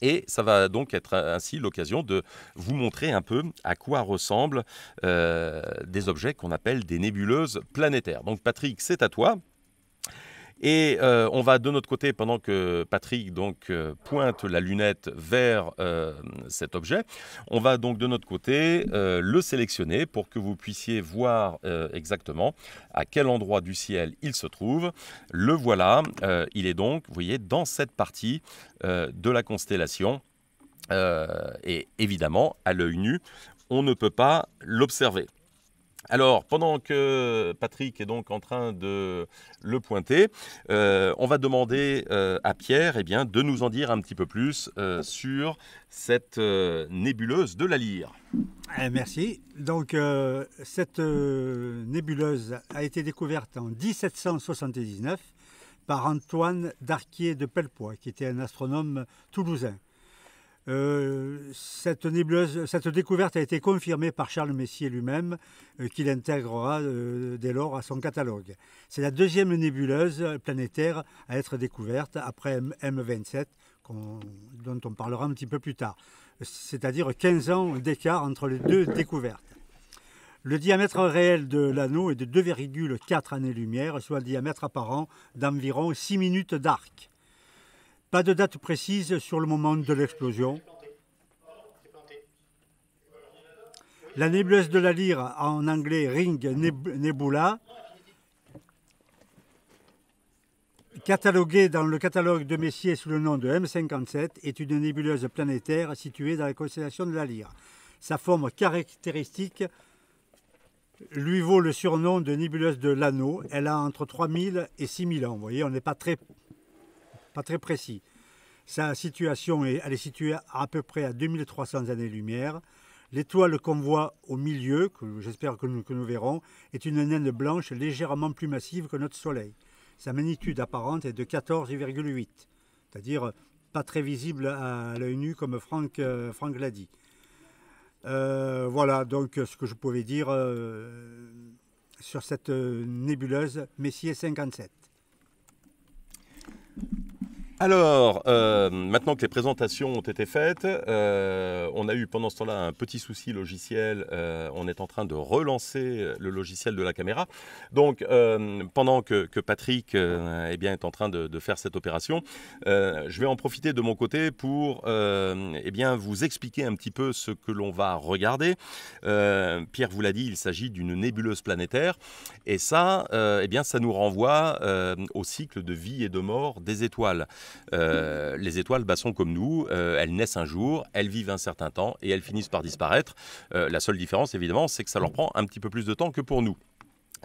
Et ça va donc être ainsi l'occasion de vous montrer un peu à quoi ressemblent des objets qu'on appelle des nébuleuses planétaires. Donc Patrick, c'est à toi. Et on va de notre côté, pendant que Patrick pointe la lunette vers cet objet, on va donc de notre côté le sélectionner pour que vous puissiez voir exactement à quel endroit du ciel il se trouve. Le voilà, il est donc, vous voyez, dans cette partie de la constellation. Et évidemment, à l'œil nu, on ne peut pas l'observer. Alors, pendant que Patrick est donc en train de le pointer, on va demander à Pierre de nous en dire un petit peu plus sur cette nébuleuse de la Lyre. Merci. Donc, cette nébuleuse a été découverte en 1779 par Antoine Darquier de Pellepoix, qui était un astronome toulousain. Cette découverte a été confirmée par Charles Messier lui-même, qui l'intégrera dès lors à son catalogue. C'est la deuxième nébuleuse planétaire à être découverte après M27, dont on parlera un petit peu plus tard. C'est-à-dire 15 ans d'écart entre les deux découvertes. Le diamètre réel de l'anneau est de 2,4 années-lumière, soit le diamètre apparent d'environ 6 minutes d'arc. Pas de date précise sur le moment de l'explosion. La nébuleuse de la Lyre, en anglais Ring Nebula, cataloguée dans le catalogue de Messier sous le nom de M57, est une nébuleuse planétaire située dans la constellation de la Lyre. Sa forme caractéristique lui vaut le surnom de nébuleuse de l'anneau. Elle a entre 3000 et 6000 ans. Vous voyez, on n'est pas très précis. Sa situation, elle est située à peu près à 2300 années-lumière. L'étoile qu'on voit au milieu, que j'espère que nous verrons, est une naine blanche légèrement plus massive que notre Soleil. Sa magnitude apparente est de 14,8, c'est-à-dire pas très visible à l'œil nu comme Franck l'a dit. Voilà donc ce que je pouvais dire sur cette nébuleuse Messier 57. Alors, maintenant que les présentations ont été faites, on a eu pendant ce temps-là un petit souci logiciel. On est en train de relancer le logiciel de la caméra. Donc, pendant que Patrick est en train de faire cette opération, je vais en profiter de mon côté pour vous expliquer un petit peu ce que l'on va regarder. Pierre vous l'a dit, il s'agit d'une nébuleuse planétaire. Et ça, ça nous renvoie au cycle de vie et de mort des étoiles. Les étoiles sont comme nous, elles naissent un jour, elles vivent un certain temps et elles finissent par disparaître. La seule différence évidemment, c'est que ça leur prend un petit peu plus de temps que pour nous.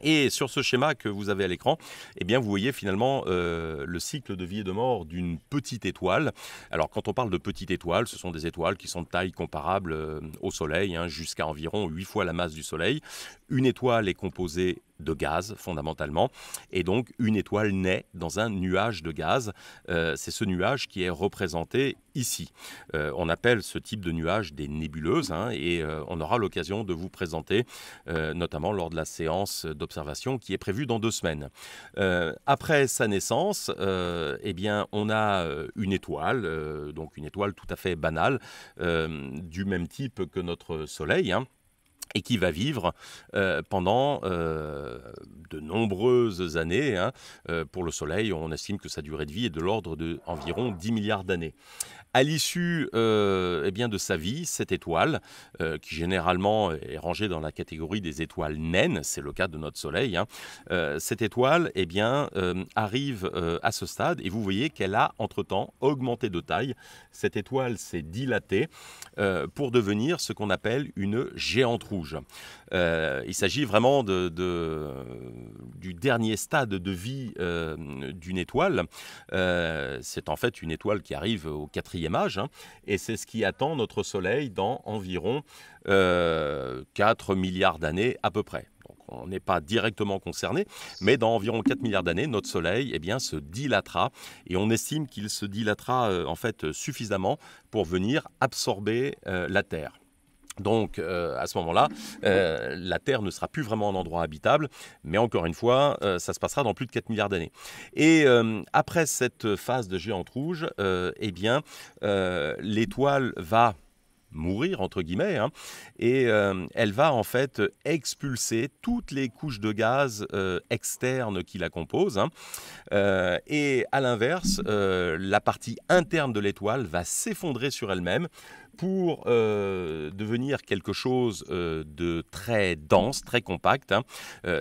Et sur ce schéma que vous avez à l'écran, vous voyez finalement le cycle de vie et de mort d'une petite étoile. Alors quand on parle de petite étoile, ce sont des étoiles qui sont de taille comparable au Soleil, jusqu'à environ 8 fois la masse du Soleil. Une étoile est composée de gaz fondamentalement, et donc une étoile naît dans un nuage de gaz. C'est ce nuage qui est représenté ici. On appelle ce type de nuage des nébuleuses, et on aura l'occasion de vous présenter, notamment lors de la séance d'observation qui est prévue dans 2 semaines. Après sa naissance, eh bien, on a une étoile, donc une étoile tout à fait banale, du même type que notre Soleil, et qui va vivre pendant de nombreuses années. Pour le Soleil, on estime que sa durée de vie est de l'ordre d'environ 10 milliards d'années. À l'issue eh bien de sa vie, cette étoile, qui généralement est rangée dans la catégorie des étoiles naines, c'est le cas de notre Soleil, cette étoile eh bien, arrive à ce stade, et vous voyez qu'elle a entre-temps augmenté de taille. Cette étoile s'est dilatée pour devenir ce qu'on appelle une géante rouge. Il s'agit vraiment du dernier stade de vie d'une étoile. C'est en fait une étoile qui arrive au 4e âge, et c'est ce qui attend notre Soleil dans environ 4 milliards d'années à peu près. Donc on n'est pas directement concerné, mais dans environ 4 milliards d'années, notre Soleil eh bien, se dilatera, et on estime qu'il se dilatera en fait suffisamment pour venir absorber la Terre. Donc, à ce moment-là, la Terre ne sera plus vraiment un endroit habitable, mais encore une fois, ça se passera dans plus de 4 milliards d'années. Et après cette phase de géante rouge, eh bien, l'étoile va mourir, entre guillemets, et elle va en fait expulser toutes les couches de gaz externes qui la composent, et à l'inverse, la partie interne de l'étoile va s'effondrer sur elle-même pour devenir quelque chose de très dense, très compact.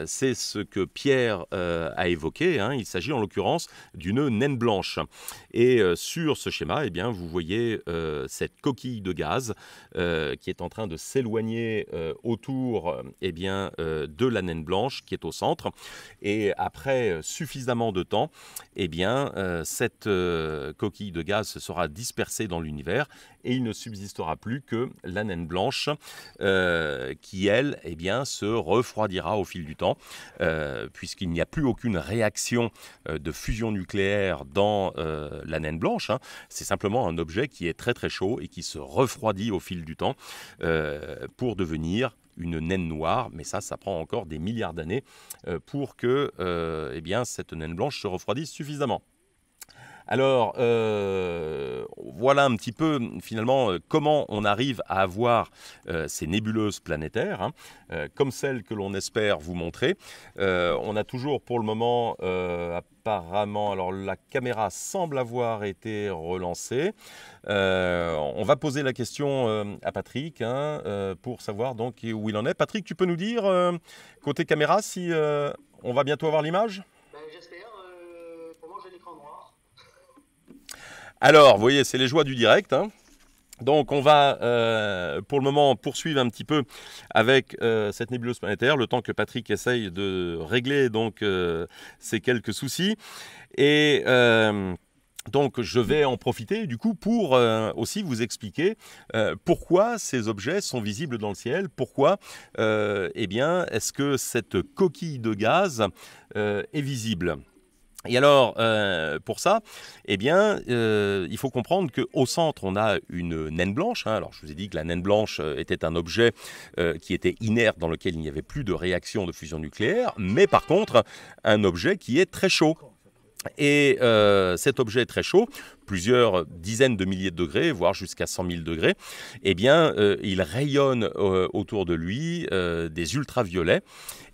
C'est ce que Pierre a évoqué. Il s'agit en l'occurrence d'une naine blanche. Et sur ce schéma, eh bien, vous voyez cette coquille de gaz qui est en train de s'éloigner autour eh bien, de la naine blanche qui est au centre. Et après suffisamment de temps, eh bien, cette coquille de gaz se sera dispersée dans l'univers, et il ne subsistera plus que la naine blanche qui, elle, eh bien, se refroidira au fil du temps, puisqu'il n'y a plus aucune réaction de fusion nucléaire dans la naine blanche. C'est simplement un objet qui est très très chaud et qui se refroidit au fil du temps pour devenir une naine noire, mais ça prend encore des milliards d'années pour que eh bien, cette naine blanche se refroidisse suffisamment. Alors, voilà un petit peu, finalement, comment on arrive à avoir ces nébuleuses planétaires, comme celle que l'on espère vous montrer. On a toujours, pour le moment, apparemment, alors la caméra semble avoir été relancée. On va poser la question à Patrick pour savoir donc où il en est. Patrick, tu peux nous dire, côté caméra, si on va bientôt avoir l'image ? J'espère. Pour moi, j'ai l'écran noir. Alors, vous voyez, c'est les joies du direct. Donc, on va pour le moment poursuivre un petit peu avec cette nébuleuse planétaire, le temps que Patrick essaye de régler donc ces quelques soucis. Et donc, je vais en profiter du coup pour aussi vous expliquer pourquoi ces objets sont visibles dans le ciel, pourquoi eh bien, est-ce que cette coquille de gaz est visible. Et alors, pour ça, eh bien, il faut comprendre qu'au centre, on a une naine blanche. Alors, je vous ai dit que la naine blanche était un objet qui était inerte, dans lequel il n'y avait plus de réaction de fusion nucléaire, mais par contre, un objet qui est très chaud. Et cet objet très chaud, plusieurs dizaines de milliers de degrés, voire jusqu'à 100 000 degrés, eh bien, il rayonne autour de lui des ultraviolets.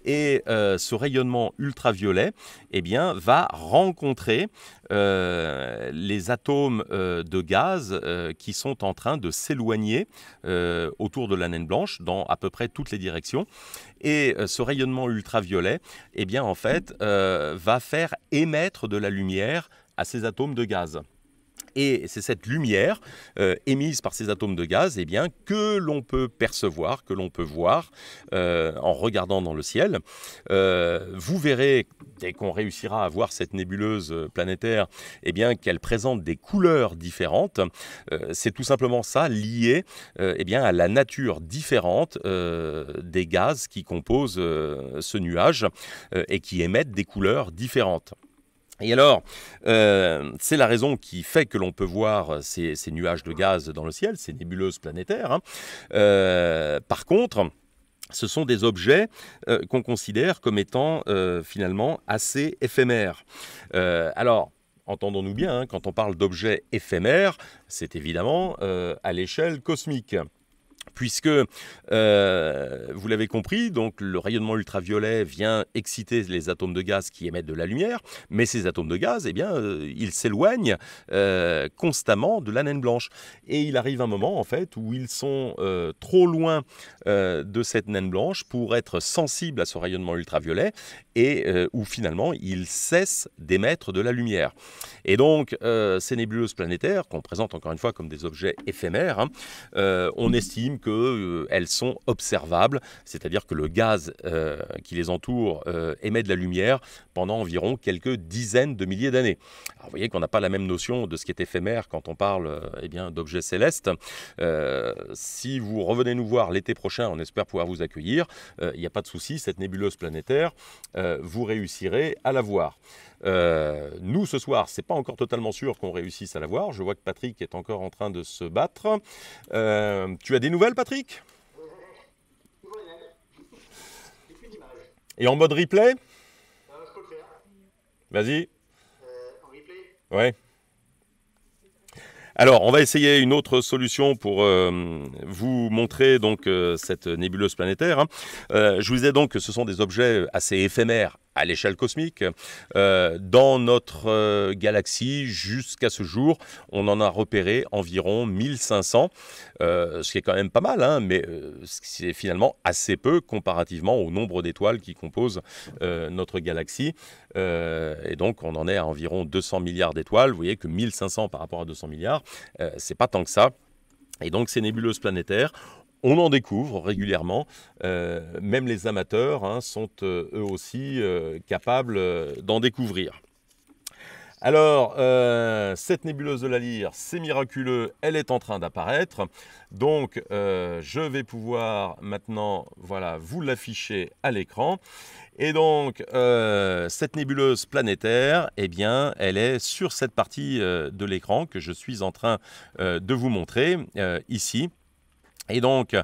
Et ce rayonnement ultraviolet eh bien, va rencontrer les atomes de gaz qui sont en train de s'éloigner autour de la naine blanche dans à peu près toutes les directions. Et ce rayonnement ultraviolet eh bien, en fait, va faire émettre de la lumière à ces atomes de gaz. Et c'est cette lumière émise par ces atomes de gaz que l'on peut percevoir, que l'on peut voir en regardant dans le ciel. Vous verrez, dès qu'on réussira à voir cette nébuleuse planétaire, qu'elle présente des couleurs différentes. C'est tout simplement ça, lié à la nature différente des gaz qui composent ce nuage et qui émettent des couleurs différentes. Et alors, c'est la raison qui fait que l'on peut voir ces nuages de gaz dans le ciel, ces nébuleuses planétaires. Par contre, ce sont des objets qu'on considère comme étant finalement assez éphémères. Alors, entendons-nous bien, quand on parle d'objets éphémères, c'est évidemment à l'échelle cosmique. Puisque, vous l'avez compris, donc le rayonnement ultraviolet vient exciter les atomes de gaz qui émettent de la lumière, mais ces atomes de gaz, ils s'éloignent constamment de la naine blanche. Et il arrive un moment, en fait, où ils sont trop loin de cette naine blanche pour être sensibles à ce rayonnement ultraviolet et où finalement ils cessent d'émettre de la lumière. Et donc, ces nébuleuses planétaires, qu'on présente encore une fois comme des objets éphémères, on estime qu'elles sont observables, c'est-à-dire que le gaz qui les entoure émet de la lumière pendant environ quelques dizaines de milliers d'années. Alors, vous voyez qu'on n'a pas la même notion de ce qui est éphémère quand on parle d'objets célestes. Si vous revenez nous voir l'été prochain, on espère pouvoir vous accueillir. Il n'y a pas de souci, cette nébuleuse planétaire, vous réussirez à la voir. Nous, ce soir, c'est pas encore totalement sûr qu'on réussisse à la voir. Je vois que Patrick est encore en train de se battre. Tu as des nouvelles, Patrick? Et en mode replay? Je peux le faire. Vas-y. En replay? Ouais. Alors, on va essayer une autre solution pour vous montrer donc cette nébuleuse planétaire. Je vous disais donc que ce sont des objets assez éphémères à l'échelle cosmique. Dans notre galaxie, jusqu'à ce jour, on en a repéré environ 1500, ce qui est quand même pas mal, mais c'est finalement assez peu comparativement au nombre d'étoiles qui composent notre galaxie. Et donc, on en est à environ 200 milliards d'étoiles. Vous voyez que 1500 par rapport à 200 milliards, c'est pas tant que ça. Et donc, ces nébuleuses planétaires, on en découvre régulièrement, même les amateurs sont eux aussi capables d'en découvrir. Alors, cette nébuleuse de la Lyre, c'est miraculeux, elle est en train d'apparaître. Donc, je vais pouvoir maintenant vous l'afficher à l'écran. Et donc, cette nébuleuse planétaire, elle est sur cette partie de l'écran que je suis en train de vous montrer ici. Et donc,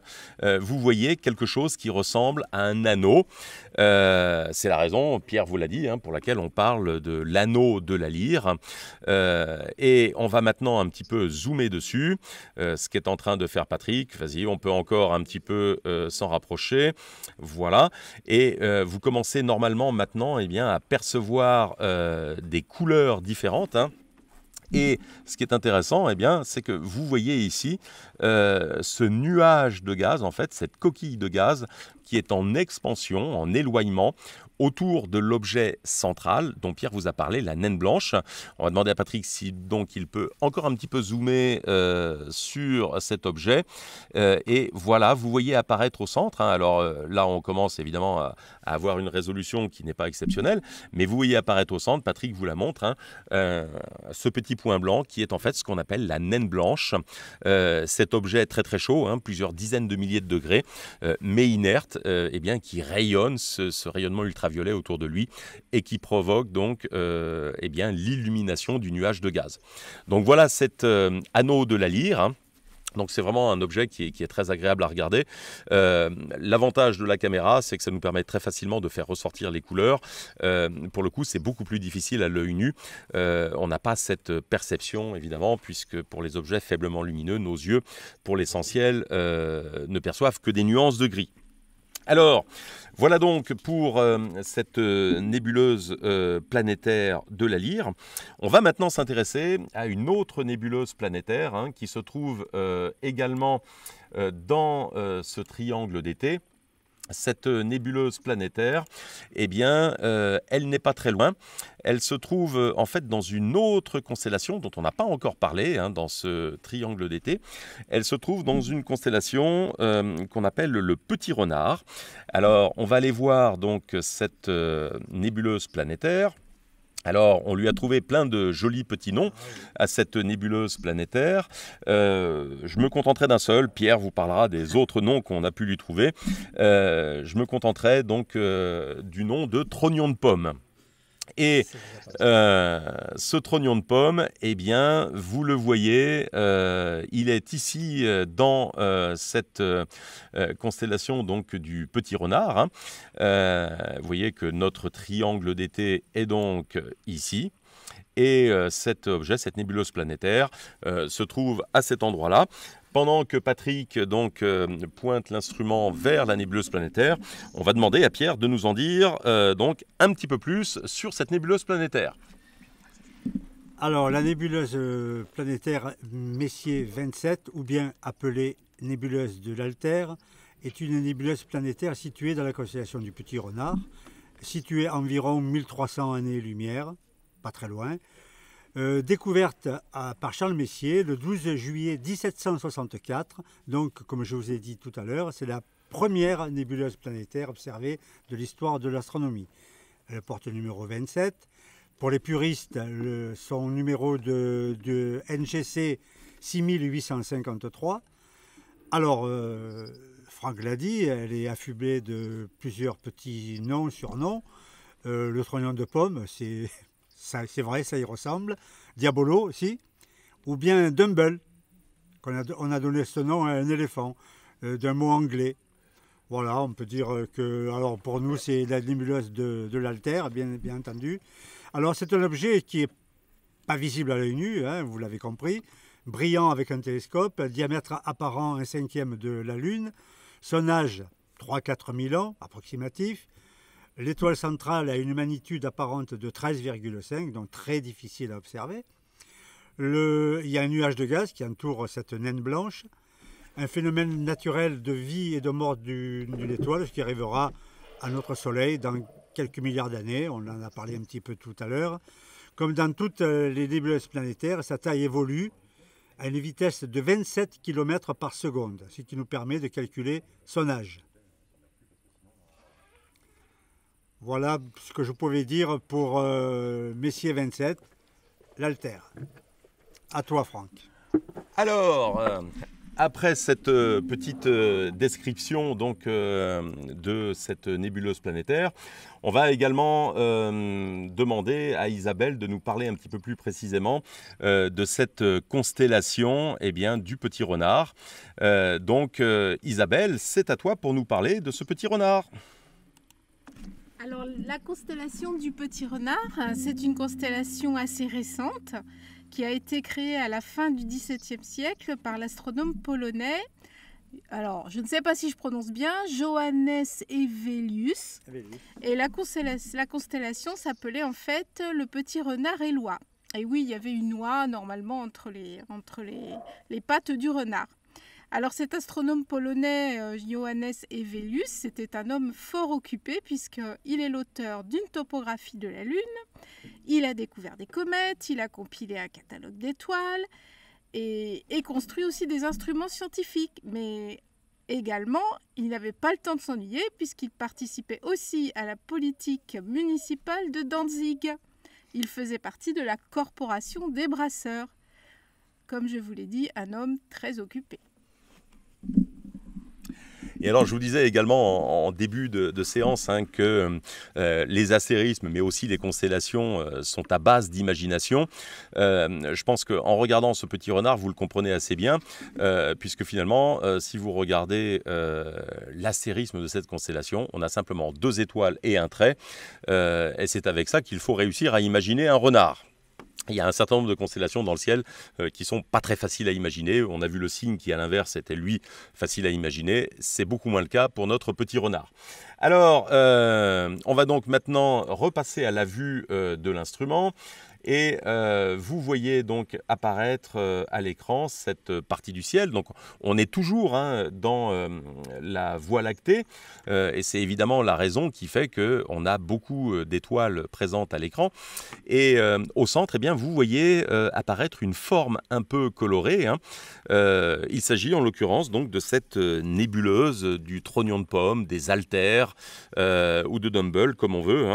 vous voyez quelque chose qui ressemble à un anneau. C'est la raison, Pierre vous l'a dit, pour laquelle on parle de l'anneau de la Lyre. Et on va maintenant un petit peu zoomer dessus, ce qu'est en train de faire Patrick. Vas-y, on peut encore un petit peu s'en rapprocher. Voilà. Et vous commencez normalement maintenant à percevoir des couleurs différentes. Et ce qui est intéressant, c'est que vous voyez ici ce nuage de gaz, en fait, cette coquille de gaz qui est en expansion, en éloignement, autour de l'objet central dont Pierre vous a parlé, la naine blanche. On va demander à Patrick si donc il peut encore un petit peu zoomer sur cet objet. Et voilà, vous voyez apparaître au centre. Alors là, on commence évidemment à avoir une résolution qui n'est pas exceptionnelle, mais vous voyez apparaître au centre, Patrick vous la montre, ce petit point blanc qui est en fait ce qu'on appelle la naine blanche. Cet objet très très chaud, plusieurs dizaines de milliers de degrés, mais inerte, qui rayonne ce rayonnement ultraviolet autour de lui et qui provoque donc l'illumination du nuage de gaz. Donc voilà cet anneau de la Lyre. Donc c'est vraiment un objet qui est très agréable à regarder. L'avantage de la caméra, c'est que ça nous permet très facilement de faire ressortir les couleurs. Pour le coup, c'est beaucoup plus difficile à l'œil nu. On n'a pas cette perception, évidemment, puisque pour les objets faiblement lumineux, nos yeux, pour l'essentiel, ne perçoivent que des nuances de gris. Alors, voilà donc pour cette nébuleuse planétaire de la Lyre. On va maintenant s'intéresser à une autre nébuleuse planétaire qui se trouve également dans ce triangle d'été. cette nébuleuse planétaire, eh bien, elle n'est pas très loin. Elle se trouve en fait dans une autre constellation dont on n'a pas encore parlé, hein, dans ce triangle d'été. Elle se trouve dans une constellation qu'on appelle le Petit Renard. Alors, on va aller voir donc cette nébuleuse planétaire. Alors, on lui a trouvé plein de jolis petits noms à cette nébuleuse planétaire. Je me contenterai d'un seul. Pierre vous parlera des autres noms qu'on a pu lui trouver. Je me contenterai donc du nom de trognon de pomme. Et ce trognon de pomme, eh bien, vous le voyez, il est ici dans cette constellation donc, du Petit Renard. Hein. Vous voyez que notre triangle d'été est donc ici. Et cet objet, cette nébuleuse planétaire, se trouve à cet endroit-là. Pendant que Patrick donc, pointe l'instrument vers la nébuleuse planétaire, on va demander à Pierre de nous en dire donc, un petit peu plus sur cette nébuleuse planétaire. Alors, la nébuleuse planétaire Messier 27, ou bien appelée nébuleuse de l'Alter, est une nébuleuse planétaire située dans la constellation du Petit Renard, située à environ 1300 années-lumière, pas très loin. Découverte par Charles Messier le 12 juillet 1764. Donc, comme je vous ai dit tout à l'heure, c'est la première nébuleuse planétaire observée de l'histoire de l'astronomie. Elle porte le numéro 27. Pour les puristes, son numéro de NGC 6853. Alors, Franck l'a dit, elle est affublée de plusieurs petits noms, surnoms. Le trognon de pomme, c'est vrai, ça y ressemble. Diabolo aussi. Ou bien Dumble. On a donné ce nom à un éléphant, d'un mot anglais. Voilà, on peut dire que, alors pour nous, c'est la nébuleuse de l'Alter, bien entendu. Alors c'est un objet qui n'est pas visible à l'œil nu, hein, vous l'avez compris, brillant avec un télescope, diamètre apparent 1/5 de la Lune, son âge 3-4 000 ans, approximatif. L'étoile centrale a une magnitude apparente de 13,5, donc très difficile à observer. Il y a un nuage de gaz qui entoure cette naine blanche. Un phénomène naturel de vie et de mort d'une étoile, ce qui arrivera à notre Soleil dans quelques milliards d'années. On en a parlé un petit peu tout à l'heure. Comme dans toutes les nébuleuses planétaires, sa taille évolue à une vitesse de 27 km par seconde, ce qui nous permet de calculer son âge. Voilà ce que je pouvais dire pour Messier 27, l'Alter. À toi, Franck. Alors, après cette petite description donc, de cette nébuleuse planétaire, on va également demander à Isabelle de nous parler un petit peu plus précisément de cette constellation eh bien, du Petit Renard. Donc, Isabelle, c'est à toi pour nous parler de ce Petit Renard. Alors, la constellation du Petit Renard, c'est une constellation assez récente qui a été créée à la fin du XVIIe siècle par l'astronome polonais, alors je ne sais pas si je prononce bien, Johannes Hevelius. Et la constellation s'appelait en fait le Petit Renard éloie. Et oui, il y avait une oie normalement entre les pattes du renard. Alors cet astronome polonais, Johannes Hevelius, c'était un homme fort occupé puisqu'il est l'auteur d'une topographie de la Lune, il a découvert des comètes, il a compilé un catalogue d'étoiles et construit aussi des instruments scientifiques. Mais également, il n'avait pas le temps de s'ennuyer puisqu'il participait aussi à la politique municipale de Danzig. Il faisait partie de la corporation des brasseurs. Comme je vous l'ai dit, un homme très occupé. Et alors, je vous disais également en début de séance que les astérismes, mais aussi les constellations, sont à base d'imagination. Je pense qu'en regardant ce Petit Renard, vous le comprenez assez bien, puisque finalement, si vous regardez l'astérisme de cette constellation, on a simplement 2 étoiles et un trait, et c'est avec ça qu'il faut réussir à imaginer un renard. Il y a un certain nombre de constellations dans le ciel qui ne sont pas très faciles à imaginer. On a vu le Cygne qui, à l'inverse, était lui facile à imaginer. C'est beaucoup moins le cas pour notre Petit Renard. Alors, on va donc maintenant repasser à la vue de l'instrument. Et vous voyez donc apparaître à l'écran cette partie du ciel. Donc on est toujours dans la Voie lactée et c'est évidemment la raison qui fait qu'on a beaucoup d'étoiles présentes à l'écran. Et au centre, eh bien, vous voyez apparaître une forme un peu colorée. Il s'agit en l'occurrence donc de cette nébuleuse du trognon de pomme, des altères ou de Dumble comme on veut.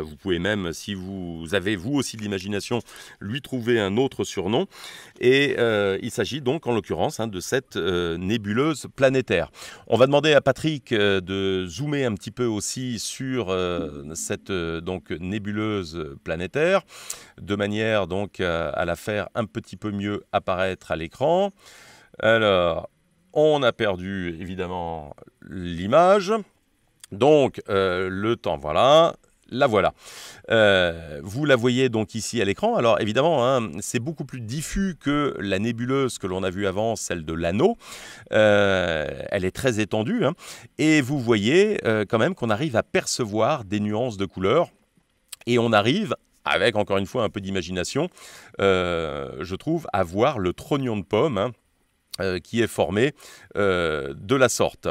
Vous pouvez même, si vous avez vous aussi de l'imagination, lui trouver un autre surnom. Et il s'agit donc en l'occurrence de cette nébuleuse planétaire. On va demander à Patrick de zoomer un petit peu aussi sur cette donc nébuleuse planétaire, de manière donc à la faire un petit peu mieux apparaître à l'écran. Alors, on a perdu évidemment l'image. Donc, le temps, voilà. La voilà. Vous la voyez donc ici à l'écran. Alors évidemment, c'est beaucoup plus diffus que la nébuleuse que l'on a vue avant, celle de l'anneau. Elle est très étendue. Et vous voyez quand même qu'on arrive à percevoir des nuances de couleurs. Et on arrive, avec encore une fois un peu d'imagination, je trouve, à voir le trognon de pomme qui est formé de la sorte.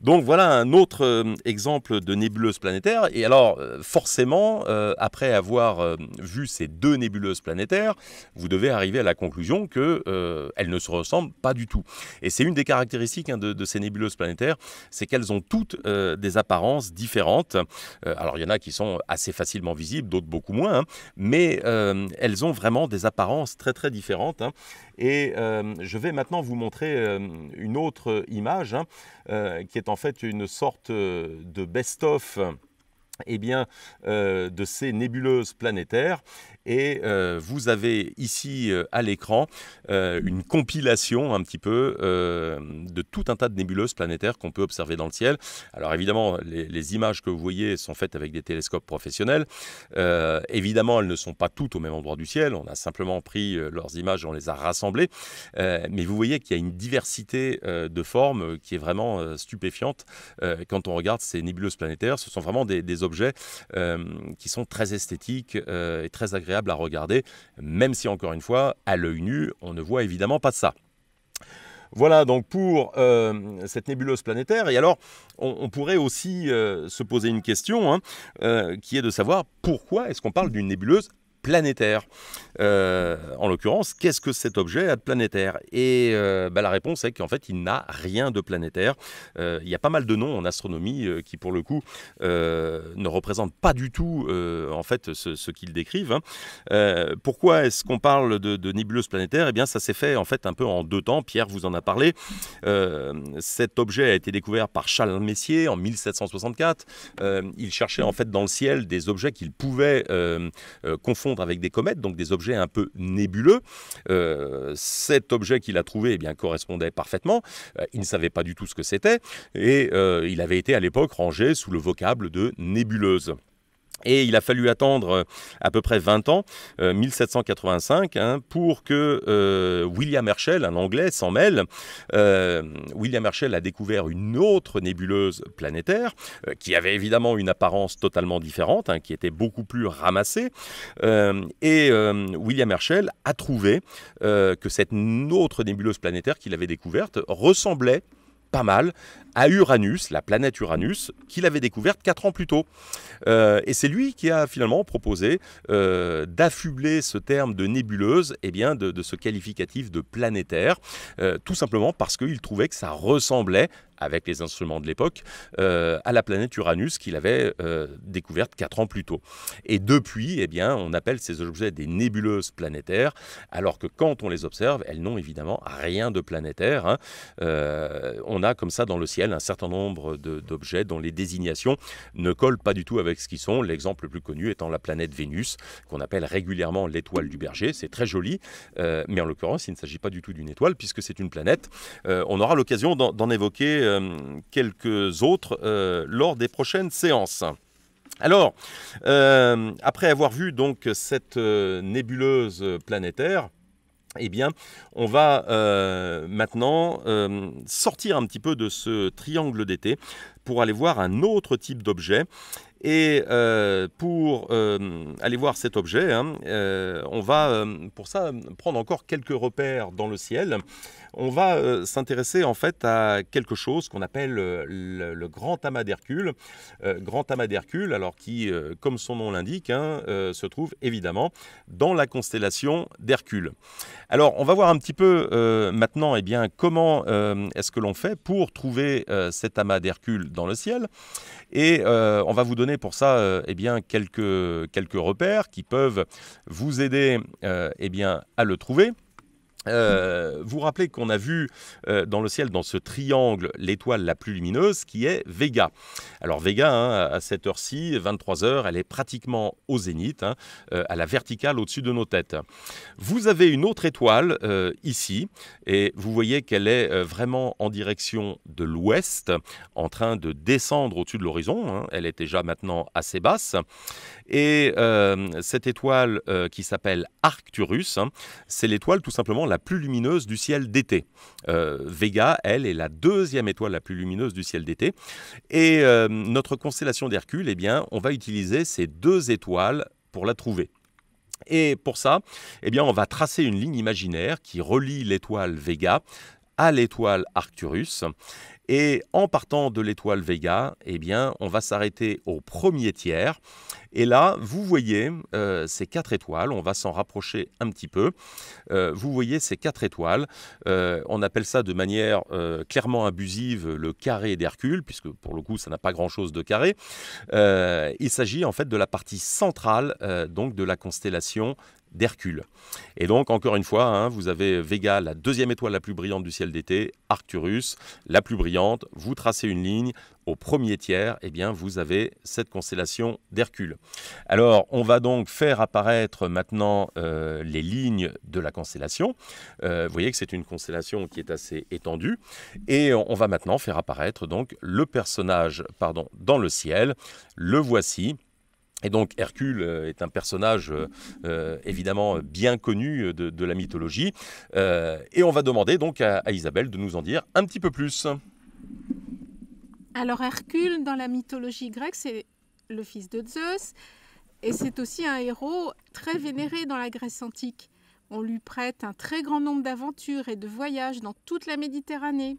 Donc voilà un autre exemple de nébuleuse planétaire. Et alors forcément, après avoir vu ces deux nébuleuses planétaires, vous devez arriver à la conclusion qu'elles ne se ressemblent pas du tout. Et c'est une des caractéristiques de ces nébuleuses planétaires, c'est qu'elles ont toutes des apparences différentes. Alors il y en a qui sont assez facilement visibles, d'autres beaucoup moins, mais elles ont vraiment des apparences très très différentes. Et je vais maintenant vous montrer une autre image qui est en fait une sorte de best-of de ces nébuleuses planétaires. Et vous avez ici à l'écran une compilation un petit peu de tout un tas de nébuleuses planétaires qu'on peut observer dans le ciel. Alors évidemment, les images que vous voyez sont faites avec des télescopes professionnels. Évidemment, elles ne sont pas toutes au même endroit du ciel. On a simplement pris leurs images et on les a rassemblées. Mais vous voyez qu'il y a une diversité de formes qui est vraiment stupéfiante quand on regarde ces nébuleuses planétaires. Ce sont vraiment des objets qui sont très esthétiques et très agréables à regarder, même si encore une fois, à l'œil nu, on ne voit évidemment pas ça. Voilà donc pour cette nébuleuse planétaire. Et alors, on pourrait aussi se poser une question qui est de savoir pourquoi est-ce qu'on parle d'une nébuleuse planétaire. En l'occurrence, qu'est-ce que cet objet a de planétaire? Et la réponse est qu'en fait, il n'a rien de planétaire. Il y a pas mal de noms en astronomie qui, pour le coup, ne représentent pas du tout en fait ce qu'ils décrivent. Pourquoi est-ce qu'on parle de nébuleuse planétaire? Eh bien, ça s'est fait en fait un peu en deux temps. Pierre vous en a parlé. Cet objet a été découvert par Charles Messier en 1764. Il cherchait en fait dans le ciel des objets qu'il pouvait confondre avec des comètes, donc des objets un peu nébuleux. Cet objet qu'il a trouvé correspondait parfaitement. Il ne savait pas du tout ce que c'était et il avait été à l'époque rangé sous le vocable de nébuleuse. Et il a fallu attendre à peu près 20 ans, 1785, pour que William Herschel, un Anglais, s'en mêle. William Herschel a découvert une autre nébuleuse planétaire, qui avait évidemment une apparence totalement différente, qui était beaucoup plus ramassée. William Herschel a trouvé que cette autre nébuleuse planétaire qu'il avait découverte ressemblait pas mal à Uranus, la planète Uranus, qu'il avait découverte 4 ans plus tôt. Et c'est lui qui a finalement proposé d'affubler ce terme de nébuleuse de ce qualificatif de planétaire, tout simplement parce qu'il trouvait que ça ressemblait, avec les instruments de l'époque, à la planète Uranus qu'il avait découverte 4 ans plus tôt. Et depuis, on appelle ces objets des nébuleuses planétaires, alors que quand on les observe, elles n'ont évidemment rien de planétaire. On a comme ça dans le ciel un certain nombre d'objets dont les désignations ne collent pas du tout avec ce qu'ils sont. L'exemple le plus connu étant la planète Vénus, qu'on appelle régulièrement l'étoile du berger. C'est très joli, mais en l'occurrence, il ne s'agit pas du tout d'une étoile, puisque c'est une planète. On aura l'occasion d'en évoquer quelques autres lors des prochaines séances. Alors, après avoir vu donc cette nébuleuse planétaire, on va maintenant sortir un petit peu de ce triangle d'été pour aller voir un autre type d'objet. Et pour aller voir cet objet, hein, on va pour ça prendre encore quelques repères dans le ciel. On va s'intéresser en fait à quelque chose qu'on appelle le grand amas d'Hercule. Grand amas d'Hercule, alors qui, comme son nom l'indique, hein, se trouve évidemment dans la constellation d'Hercule. Alors, on va voir un petit peu maintenant, eh bien, comment est-ce que l'on fait pour trouver cet amas d'Hercule dans le ciel. Et on va vous donner pour ça eh bien, quelques repères qui peuvent vous aider eh bien, à le trouver. Vous rappelez qu'on a vu dans le ciel, dans ce triangle, l'étoile la plus lumineuse qui est Véga. Alors Véga, hein, à cette heure-ci, 23h, elle est pratiquement au zénith, hein, à la verticale au-dessus de nos têtes. Vous avez une autre étoile ici, et vous voyez qu'elle est vraiment en direction de l'ouest, en train de descendre au-dessus de l'horizon, hein. Elle est déjà maintenant assez basse. Et cette étoile qui s'appelle Arcturus, hein, c'est l'étoile tout simplement la plus lumineuse du ciel d'été. Véga, elle, est la deuxième étoile la plus lumineuse du ciel d'été. Et notre constellation d'Hercule, eh bien, on va utiliser ces deux étoiles pour la trouver. Et pour ça, eh bien, on va tracer une ligne imaginaire qui relie l'étoile Véga à l'étoile Arcturus. Et en partant de l'étoile Véga, eh bien, on va s'arrêter au premier tiers. Et là, vous voyez ces quatre étoiles. On va s'en rapprocher un petit peu. Vous voyez ces quatre étoiles. On appelle ça de manière clairement abusive le carré d'Hercule, puisque pour le coup, ça n'a pas grand-chose de carré. Il s'agit en fait de la partie centrale donc de la constellation d'Hercule. Et donc, encore une fois, hein, vous avez Véga, la deuxième étoile la plus brillante du ciel d'été, Arcturus, la plus brillante. Vous tracez une ligne. Au premier tiers, eh bien, vous avez cette constellation d'Hercule. Alors, on va donc faire apparaître maintenant les lignes de la constellation. Vous voyez que c'est une constellation qui est assez étendue. Et on va maintenant faire apparaître donc le personnage dans le ciel. Le voici. Et donc Hercule est un personnage évidemment bien connu de la mythologie. Et on va demander donc à Isabelle de nous en dire un petit peu plus. Alors Hercule, dans la mythologie grecque, c'est le fils de Zeus. Et c'est aussi un héros très vénéré dans la Grèce antique. On lui prête un très grand nombre d'aventures et de voyages dans toute la Méditerranée.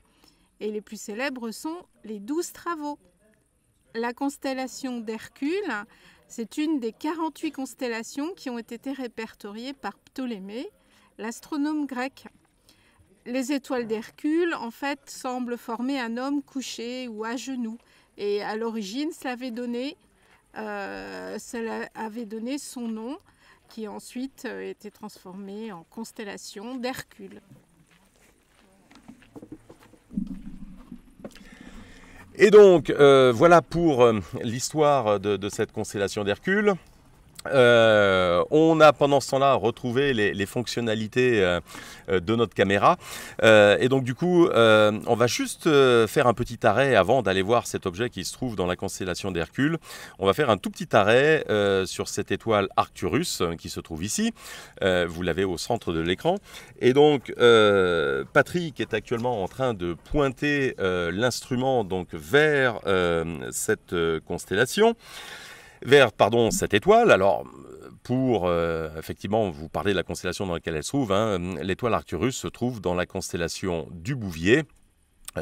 Et les plus célèbres sont les 12 travaux. La constellation d'Hercule, c'est une des 48 constellations qui ont été répertoriées par Ptolémée, l'astronome grec. Les étoiles d'Hercule, en fait, semblent former un homme couché ou à genoux. Et à l'origine, cela avait donné son nom, qui ensuite a été transformé en constellation d'Hercule. Et donc, voilà pour l'histoire de cette constellation d'Hercule. On a pendant ce temps-là retrouvé les fonctionnalités de notre caméra. Et donc du coup, on va juste faire un petit arrêt avant d'aller voir cet objet qui se trouve dans la constellation d'Hercule. On va faire un tout petit arrêt sur cette étoile Arcturus qui se trouve ici. Vous l'avez au centre de l'écran. Et donc, Patrick est actuellement en train de pointer l'instrument donc vers cette constellation. Vers cette étoile. Alors, pour effectivement vous parler de la constellation dans laquelle elle se trouve, hein, l'étoile Arcturus se trouve dans la constellation du Bouvier.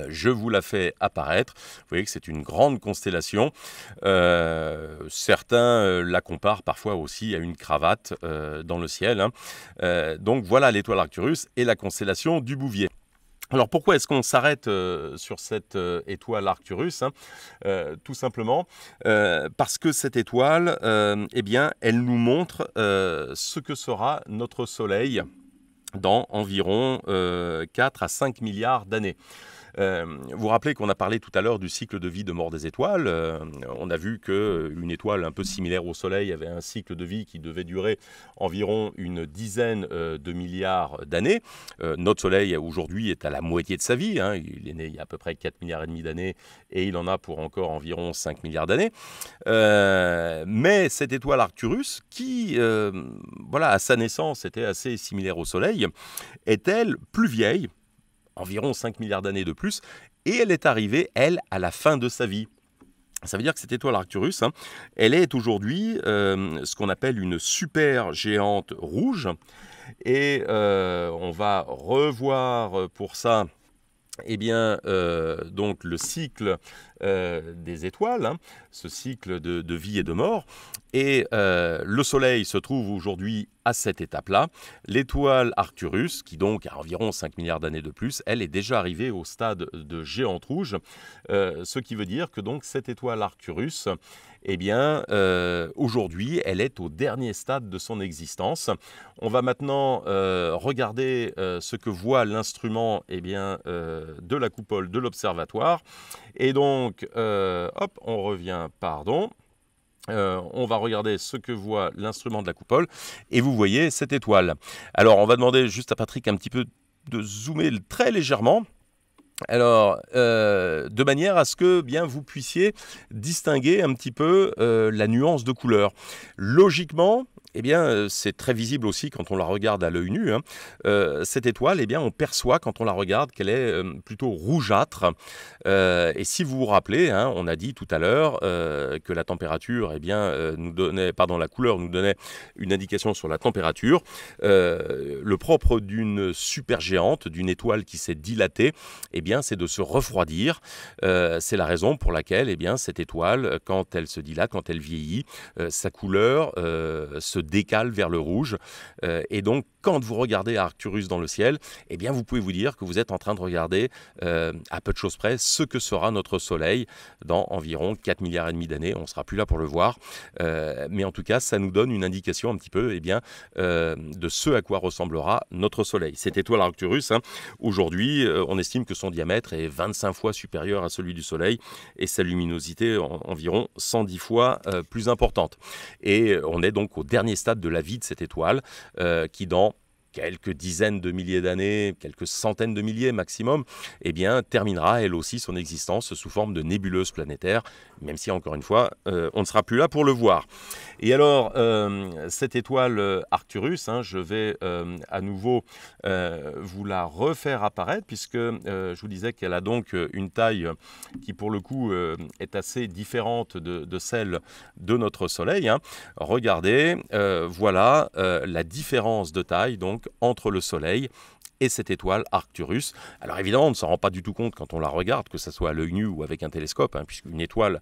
Je vous la fais apparaître. Vous voyez que c'est une grande constellation. Certains la comparent parfois aussi à une cravate dans le ciel, hein. Donc voilà l'étoile Arcturus et la constellation du Bouvier. Alors pourquoi est-ce qu'on s'arrête sur cette étoile Arcturus, hein, tout simplement parce que cette étoile, eh bien, elle nous montre ce que sera notre Soleil dans environ 4 à 5 milliards d'années. Vous vous rappelez qu'on a parlé tout à l'heure du cycle de vie de mort des étoiles. On a vu qu'une étoile un peu similaire au Soleil avait un cycle de vie qui devait durer environ une dizaine de milliards d'années. Notre Soleil aujourd'hui est à la moitié de sa vie, hein. Il est né il y a à peu près 4 milliards et demi d'années et il en a pour encore environ 5 milliards d'années. Mais cette étoile Arcturus, qui voilà, à sa naissance était assez similaire au Soleil, est-elle plus vieille, environ 5 milliards d'années de plus, et elle est arrivée, elle, à la fin de sa vie. Ça veut dire que cette étoile Arcturus, hein, elle est aujourd'hui ce qu'on appelle une super géante rouge. Et on va revoir pour ça eh bien, donc le cycle des étoiles, hein, ce cycle de vie et de mort. Et le Soleil se trouve aujourd'hui à cette étape-là. L'étoile Arcturus, qui donc a environ 5 milliards d'années de plus, elle est déjà arrivée au stade de géante rouge, ce qui veut dire que donc cette étoile Arcturus, eh bien, aujourd'hui, elle est au dernier stade de son existence. On va maintenant regarder ce que voit l'instrument eh bien, de la coupole de l'observatoire. Et donc, hop, on revient, pardon. On va regarder ce que voit l'instrument de la coupole et vous voyez cette étoile. Alors, on va demander juste à Patrick un petit peu de zoomer très légèrement. Alors, de manière à ce que bien vous puissiez distinguer un petit peu la nuance de couleur. Logiquement, eh bien, c'est très visible aussi quand on la regarde à l'œil nu. Hein. Cette étoile, eh bien, on perçoit quand on la regarde qu'elle est plutôt rougeâtre. Et si vous vous rappelez, hein, on a dit tout à l'heure que la température, eh bien, nous donnait, pardon, la couleur nous donnait une indication sur la température. Le propre d'une supergéante, d'une étoile qui s'est dilatée, eh bien, c'est de se refroidir. C'est la raison pour laquelle, eh bien, cette étoile, quand elle se dilate, quand elle vieillit, sa couleur se décale vers le rouge. Et donc, quand vous regardez Arcturus dans le ciel, eh bien, vous pouvez vous dire que vous êtes en train de regarder, à peu de choses près, ce que sera notre Soleil dans environ 4 milliards et demi d'années. On ne sera plus là pour le voir. Mais en tout cas, ça nous donne une indication un petit peu eh bien, de ce à quoi ressemblera notre Soleil. Cette étoile Arcturus, hein, aujourd'hui, on estime que son diamètre est 25 fois supérieur à celui du Soleil et sa luminosité environ 110 fois plus importante. Et on est donc au dernier stade de la vie de cette étoile qui, dans quelques dizaines de milliers d'années, quelques centaines de milliers maximum, eh bien, terminera elle aussi son existence sous forme de nébuleuse planétaire, même si encore une fois, on ne sera plus là pour le voir. Et alors, cette étoile Arcturus, hein, je vais à nouveau vous la refaire apparaître, puisque je vous disais qu'elle a donc une taille qui pour le coup est assez différente de celle de notre Soleil. Hein. Regardez, voilà la différence de taille donc entre le Soleil et cette étoile Arcturus. Alors évidemment, on ne s'en rend pas du tout compte quand on la regarde, que ce soit à l'œil nu ou avec un télescope, hein, puisqu'une étoile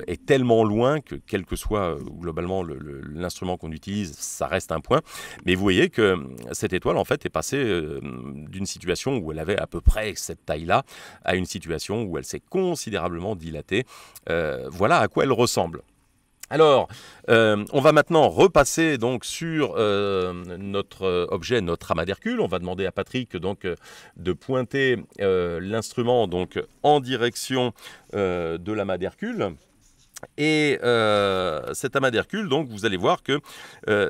est tellement loin que quel que soit globalement l'instrument qu'on utilise, ça reste un point. Mais vous voyez que cette étoile, en fait, est passée d'une situation où elle avait à peu près cette taille-là à une situation où elle s'est considérablement dilatée. Voilà à quoi elle ressemble. Alors, on va maintenant repasser donc sur notre objet, notre amas d'Hercule. On va demander à Patrick donc de pointer l'instrument donc en direction de l'amas d'Hercule. Et cet amas d'Hercule, donc, vous allez voir que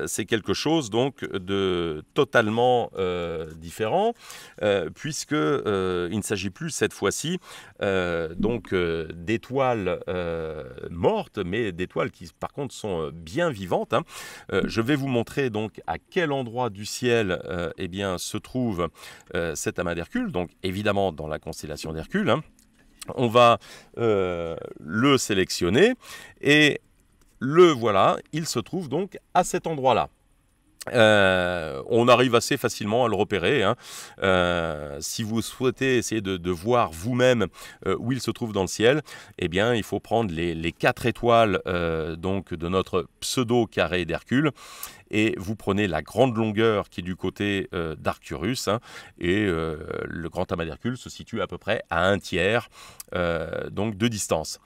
c'est quelque chose donc de totalement différent, puisque il ne s'agit plus cette fois-ci donc d'étoiles mortes, mais d'étoiles qui, par contre, sont bien vivantes. Hein. Je vais vous montrer donc à quel endroit du ciel eh bien, se trouve cet amas d'Hercule. Donc, évidemment, dans la constellation d'Hercule. Hein. On va le sélectionner et le voilà, il se trouve donc à cet endroit-là. On arrive assez facilement à le repérer. Hein. Si vous souhaitez essayer de voir vous-même où il se trouve dans le ciel, eh bien, il faut prendre les 4 étoiles donc de notre pseudo-carré d'Hercule. Et vous prenez la grande longueur qui est du côté d'Arcturus, hein, et le grand amas d'Hercule se situe à peu près à 1/3 donc de distance.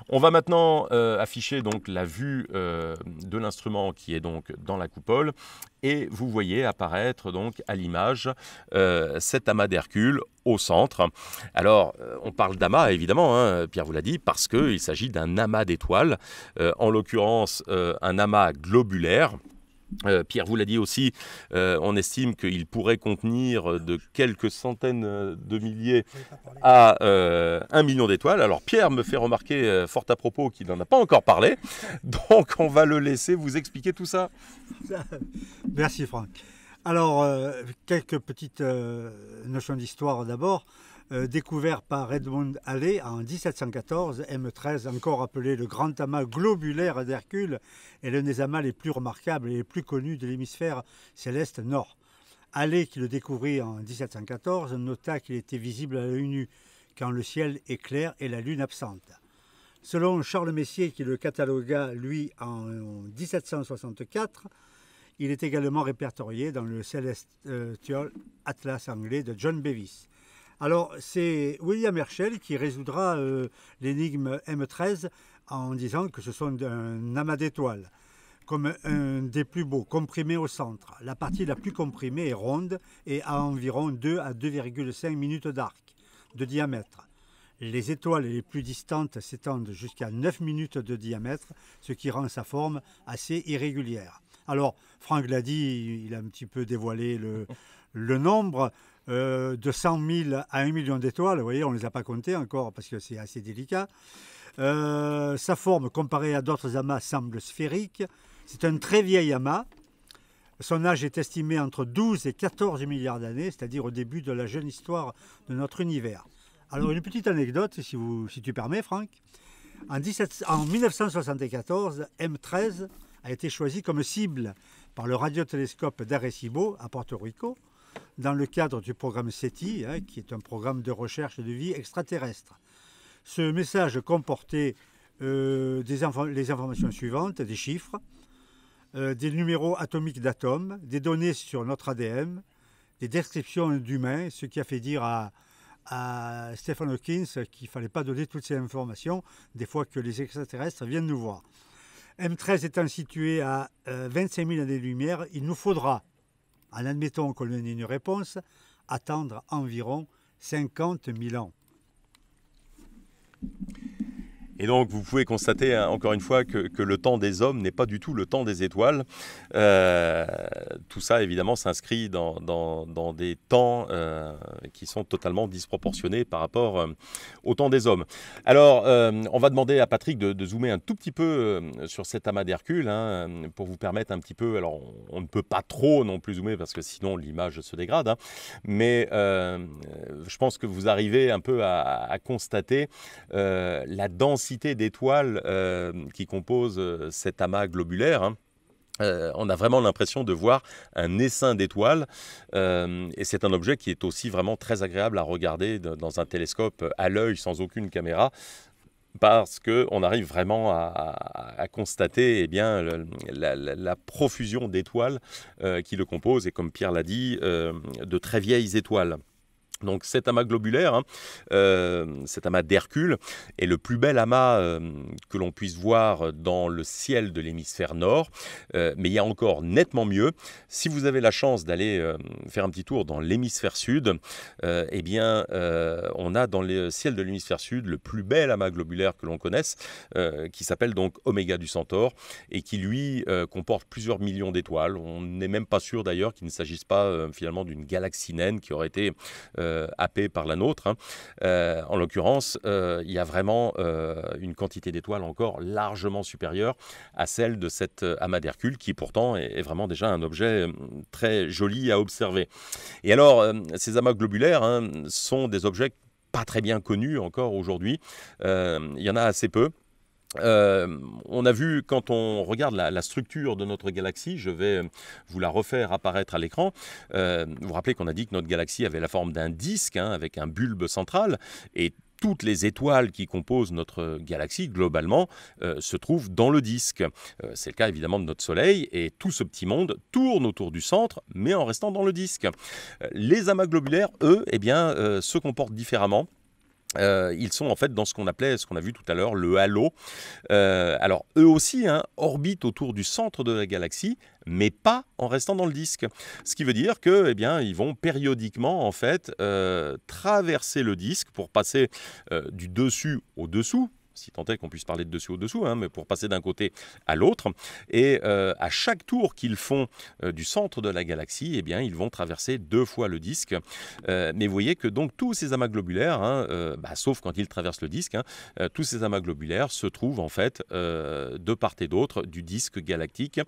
On va maintenant afficher donc la vue de l'instrument qui est donc dans la coupole, et vous voyez apparaître donc à l'image cet amas d'Hercule au centre. Alors, on parle d'amas évidemment, hein, Pierre vous l'a dit, parce qu'il s'agit d'un amas d'étoiles, en l'occurrence un amas globulaire. Pierre vous l'a dit aussi, on estime qu'il pourrait contenir de quelques centaines de milliers à 1 million d'étoiles. Alors Pierre me fait remarquer fort à propos qu'il n'en a pas encore parlé, donc on va le laisser vous expliquer tout ça. Merci Franck. Alors, quelques petites notions d'histoire d'abord. Découvert par Edmund Halley en 1714, M13, encore appelé le grand amas globulaire d'Hercule, est l'un des amas les plus remarquables et les plus connus de l'hémisphère céleste nord. Halley, qui le découvrit en 1714, nota qu'il était visible à l'œil nu quand le ciel est clair et la lune absente. Selon Charles Messier, qui le catalogua, lui, en 1764, il est également répertorié dans le Celestial Atlas anglais de John Bevis. Alors, c'est William Herschel qui résoudra l'énigme M13 en disant que ce sont un amas d'étoiles, comme un des plus beaux, comprimé au centre. La partie la plus comprimée est ronde et a environ 2 à 2,5 minutes d'arc de diamètre. Les étoiles les plus distantes s'étendent jusqu'à 9 minutes de diamètre, ce qui rend sa forme assez irrégulière. Alors, Franck l'a dit, il a un petit peu dévoilé le nombre. De 100 000 à 1 million d'étoiles, vous voyez, on ne les a pas comptées encore parce que c'est assez délicat. Sa forme, comparée à d'autres amas, semble sphérique. C'est un très vieil amas. Son âge est estimé entre 12 et 14 milliards d'années, c'est-à-dire au début de la jeune histoire de notre univers. Alors, une petite anecdote, si tu permets, Franck. En 1974, M13 a été choisi comme cible par le radiotélescope d'Arecibo, à Porto Rico, dans le cadre du programme SETI, qui est un programme de recherche de vie extraterrestre. Ce message comportait les informations suivantes, des chiffres, des numéros atomiques d'atomes, des données sur notre ADN, des descriptions d'humains, ce qui a fait dire à Stephen Hawking qu'il ne fallait pas donner toutes ces informations des fois que les extraterrestres viennent nous voir. M13 étant situé à 25 000 années-lumière, il nous faudra, en admettant qu'on ait une réponse, attendre environ 50 000 ans. Et donc, vous pouvez constater, encore une fois, que le temps des hommes n'est pas du tout le temps des étoiles. Tout ça, évidemment, s'inscrit dans des temps qui sont totalement disproportionnés par rapport au temps des hommes. Alors, on va demander à Patrick de zoomer un tout petit peu sur cet amas d'Hercule, pour vous permettre un petit peu... Alors, on ne peut pas trop non plus zoomer, parce que sinon, l'image se dégrade. Mais je pense que vous arrivez un peu à constater la densité d'étoiles qui composent cet amas globulaire. On a vraiment l'impression de voir un essaim d'étoiles et c'est un objet qui est aussi vraiment très agréable à regarder dans un télescope à l'œil sans aucune caméra, parce qu'on arrive vraiment à constater la profusion d'étoiles qui le composent, et comme Pierre l'a dit, de très vieilles étoiles. Donc cet amas globulaire, cet amas d'Hercule, est le plus bel amas que l'on puisse voir dans le ciel de l'hémisphère nord, mais il y a encore nettement mieux. Si vous avez la chance d'aller faire un petit tour dans l'hémisphère sud, on a dans le ciel de l'hémisphère sud le plus bel amas globulaire que l'on connaisse, qui s'appelle donc Oméga du Centaure, et qui lui comporte plusieurs millions d'étoiles. On n'est même pas sûr d'ailleurs qu'il ne s'agisse pas finalement d'une galaxie naine qui aurait été happée par la nôtre. En l'occurrence, il y a vraiment une quantité d'étoiles encore largement supérieure à celle de cet amas d'Hercule, qui pourtant est vraiment déjà un objet très joli à observer. Et alors, ces amas globulaires sont des objets pas très bien connus encore aujourd'hui. Il y en a assez peu. On a vu, quand on regarde la structure de notre galaxie, je vais vous la refaire apparaître à l'écran. Vous vous rappelez qu'on a dit que notre galaxie avait la forme d'un disque avec un bulbe central, et toutes les étoiles qui composent notre galaxie, globalement, se trouvent dans le disque. C'est le cas évidemment de notre Soleil, et tout ce petit monde tourne autour du centre, mais en restant dans le disque. Les amas globulaires, eux, se comportent différemment. Ils sont en fait dans ce qu'on a vu tout à l'heure, le halo. Alors eux aussi orbitent autour du centre de la galaxie, mais pas en restant dans le disque. Ce qui veut dire que, ils vont périodiquement en fait traverser le disque pour passer du dessus au dessous, si tant est qu'on puisse parler de dessus au-dessous, hein, mais pour passer d'un côté à l'autre. Et à chaque tour qu'ils font du centre de la galaxie, eh bien, ils vont traverser 2 fois le disque. Mais vous voyez que donc tous ces amas globulaires, hein, sauf quand ils traversent le disque, hein, tous ces amas globulaires se trouvent en fait de part et d'autre du disque galactique.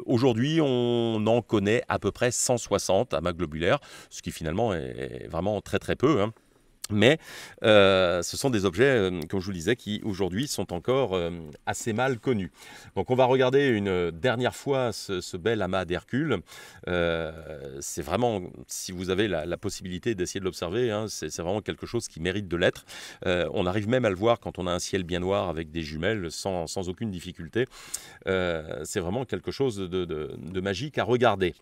Aujourd'hui, on en connaît à peu près 160 amas globulaires, ce qui finalement est vraiment très très peu, hein. Mais ce sont des objets, comme je vous le disais, qui aujourd'hui sont encore assez mal connus. Donc on va regarder une dernière fois ce bel amas d'Hercule. C'est vraiment, si vous avez la possibilité d'essayer de l'observer, hein, c'est vraiment quelque chose qui mérite de l'être. On arrive même à le voir quand on a un ciel bien noir avec des jumelles sans aucune difficulté. C'est vraiment quelque chose de magique à regarder.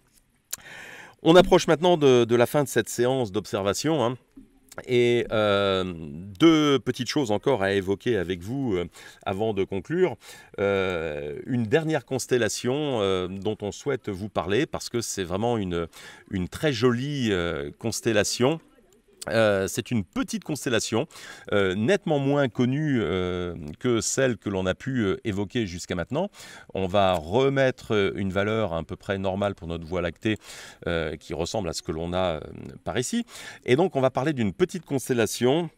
On approche maintenant de la fin de cette séance d'observation, hein. Et 2 petites choses encore à évoquer avec vous avant de conclure. Une dernière constellation dont on souhaite vous parler parce que c'est vraiment une très jolie constellation. C'est une petite constellation, nettement moins connue que celle que l'on a pu évoquer jusqu'à maintenant. On va remettre une valeur à peu près normale pour notre Voie lactée qui ressemble à ce que l'on a par ici. Et donc on va parler d'une petite constellation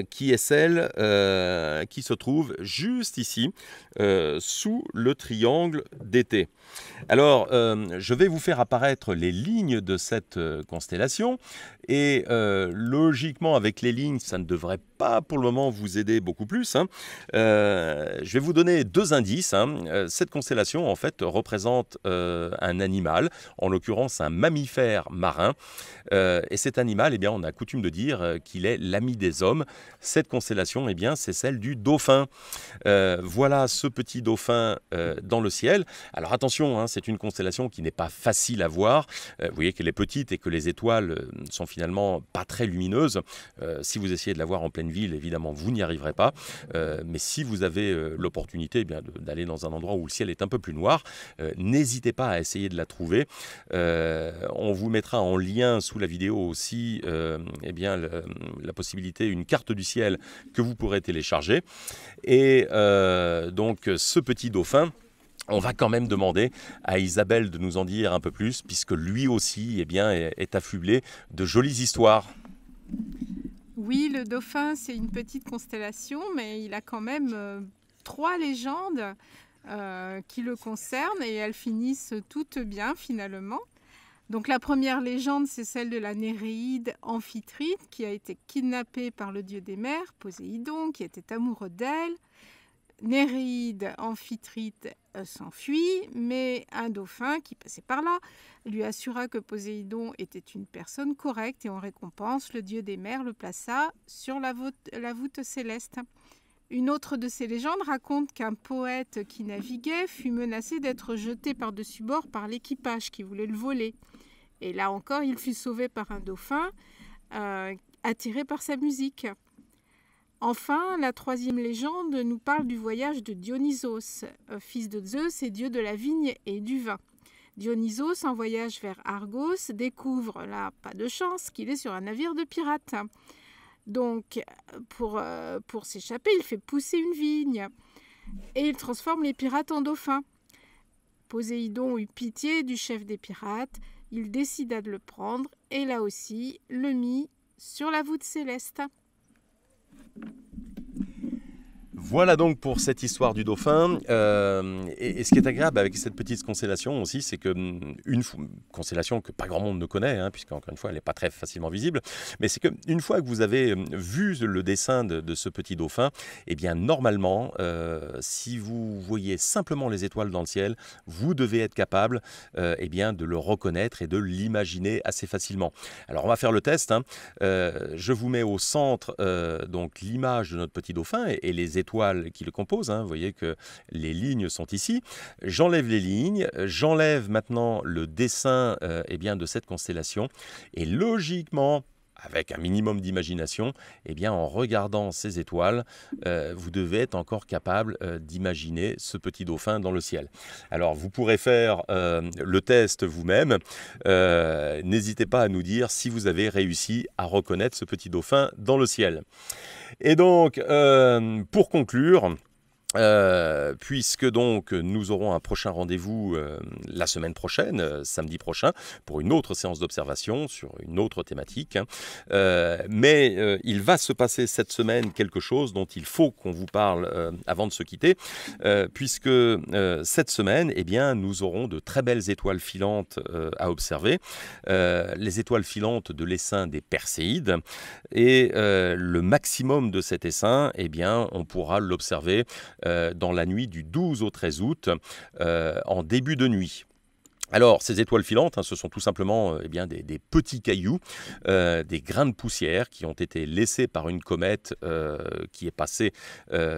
qui est celle qui se trouve juste ici, sous le triangle d'été. Alors, je vais vous faire apparaître les lignes de cette constellation et logiquement, avec les lignes, ça ne devrait pas pour le moment vous aider beaucoup plus, hein. Je vais vous donner 2 indices, hein. Cette constellation, en fait, représente un animal, en l'occurrence un mammifère marin. Et cet animal, eh bien, on a coutume de dire qu'il est l'ami des hommes. Cette constellation, eh bien, c'est celle du dauphin. Voilà ce petit dauphin dans le ciel. Alors attention, hein, c'est une constellation qui n'est pas facile à voir. Vous voyez qu'elle est petite et que les étoiles sont finalement pas très lumineuses. Si vous essayez de la voir en pleine ville, évidemment, vous n'y arriverez pas. Mais si vous avez l'opportunité eh bien, d'aller dans un endroit où le ciel est un peu plus noir, n'hésitez pas à essayer de la trouver. On vous mettra en lien sous la vidéo aussi eh bien, la possibilité, une carte du ciel que vous pourrez télécharger. Et donc ce petit dauphin, on va quand même demander à Isabelle de nous en dire un peu plus, puisque lui aussi eh bien, est affublé de jolies histoires. Oui, le dauphin, c'est une petite constellation, mais il a quand même 3 légendes qui le concernent et elles finissent toutes bien finalement. Donc la première légende, c'est celle de la Néréide Amphitrite qui a été kidnappée par le dieu des mers, Poséidon, qui était amoureux d'elle. Néréide Amphitrite s'enfuit, mais un dauphin qui passait par là lui assura que Poséidon était une personne correcte et en récompense, le dieu des mers le plaça sur la voûte céleste. Une autre de ces légendes raconte qu'un poète qui naviguait fut menacé d'être jeté par-dessus bord par l'équipage qui voulait le voler. Et là encore, il fut sauvé par un dauphin attiré par sa musique. Enfin, la 3e légende nous parle du voyage de Dionysos, fils de Zeus et dieu de la vigne et du vin. Dionysos, en voyage vers Argos, découvre, là, pas de chance, qu'il est sur un navire de pirates. Donc, pour s'échapper, il fait pousser une vigne et il transforme les pirates en dauphins. Poséidon eut pitié du chef des pirates, il décida de le prendre et là aussi le mit sur la voûte céleste. Voilà donc pour cette histoire du dauphin. Et ce qui est agréable avec cette petite constellation aussi, c'est que une constellation que pas grand monde ne connaît, hein, puisque encore une fois elle n'est pas très facilement visible, mais c'est qu'une fois que vous avez vu le dessin de ce petit dauphin, eh bien normalement, si vous voyez simplement les étoiles dans le ciel, vous devez être capable eh bien, de le reconnaître et de l'imaginer assez facilement. Alors on va faire le test, hein. Je vous mets au centre donc l'image de notre petit dauphin et les étoiles qui le composent, hein. Vous voyez que les lignes sont ici. J'enlève les lignes, j'enlève maintenant le dessin eh bien, de cette constellation et logiquement, avec un minimum d'imagination, eh bien, en regardant ces étoiles, vous devez être encore capable d'imaginer ce petit dauphin dans le ciel. Alors, vous pourrez faire le test vous-même. N'hésitez pas à nous dire si vous avez réussi à reconnaître ce petit dauphin dans le ciel. Et donc, pour conclure, puisque donc nous aurons un prochain rendez-vous la semaine prochaine, samedi prochain, pour une autre séance d'observation sur une autre thématique. Mais il va se passer cette semaine quelque chose dont il faut qu'on vous parle avant de se quitter, puisque cette semaine, eh bien, nous aurons de très belles étoiles filantes à observer. Les étoiles filantes de l'essaim des Perséides. Et le maximum de cet essaim, eh bien, on pourra l'observer dans la nuit du 12 au 13 août, en début de nuit. Alors, ces étoiles filantes, ce sont tout simplement des petits cailloux, des grains de poussière qui ont été laissés par une comète qui est passée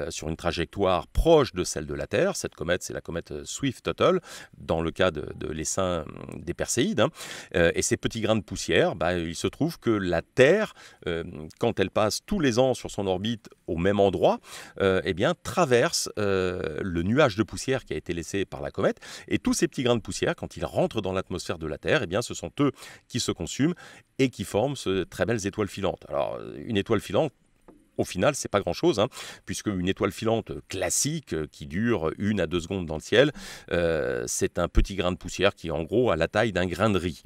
sur une trajectoire proche de celle de la Terre. Cette comète, c'est la comète Swift-Tuttle, dans le cas de l'essaim des Perséides. Et ces petits grains de poussière, il se trouve que la Terre, quand elle passe tous les ans sur son orbite au même endroit, traverse le nuage de poussière qui a été laissé par la comète. Et tous ces petits grains de poussière, quand ils rentrent dans l'atmosphère de la Terre, eh bien, ce sont eux qui se consument et qui forment ces très belles étoiles filantes. Alors, une étoile filante, au final, c'est pas grand-chose, puisque une étoile filante classique qui dure 1 à 2 secondes dans le ciel, c'est un petit grain de poussière qui, en gros, a la taille d'un grain de riz.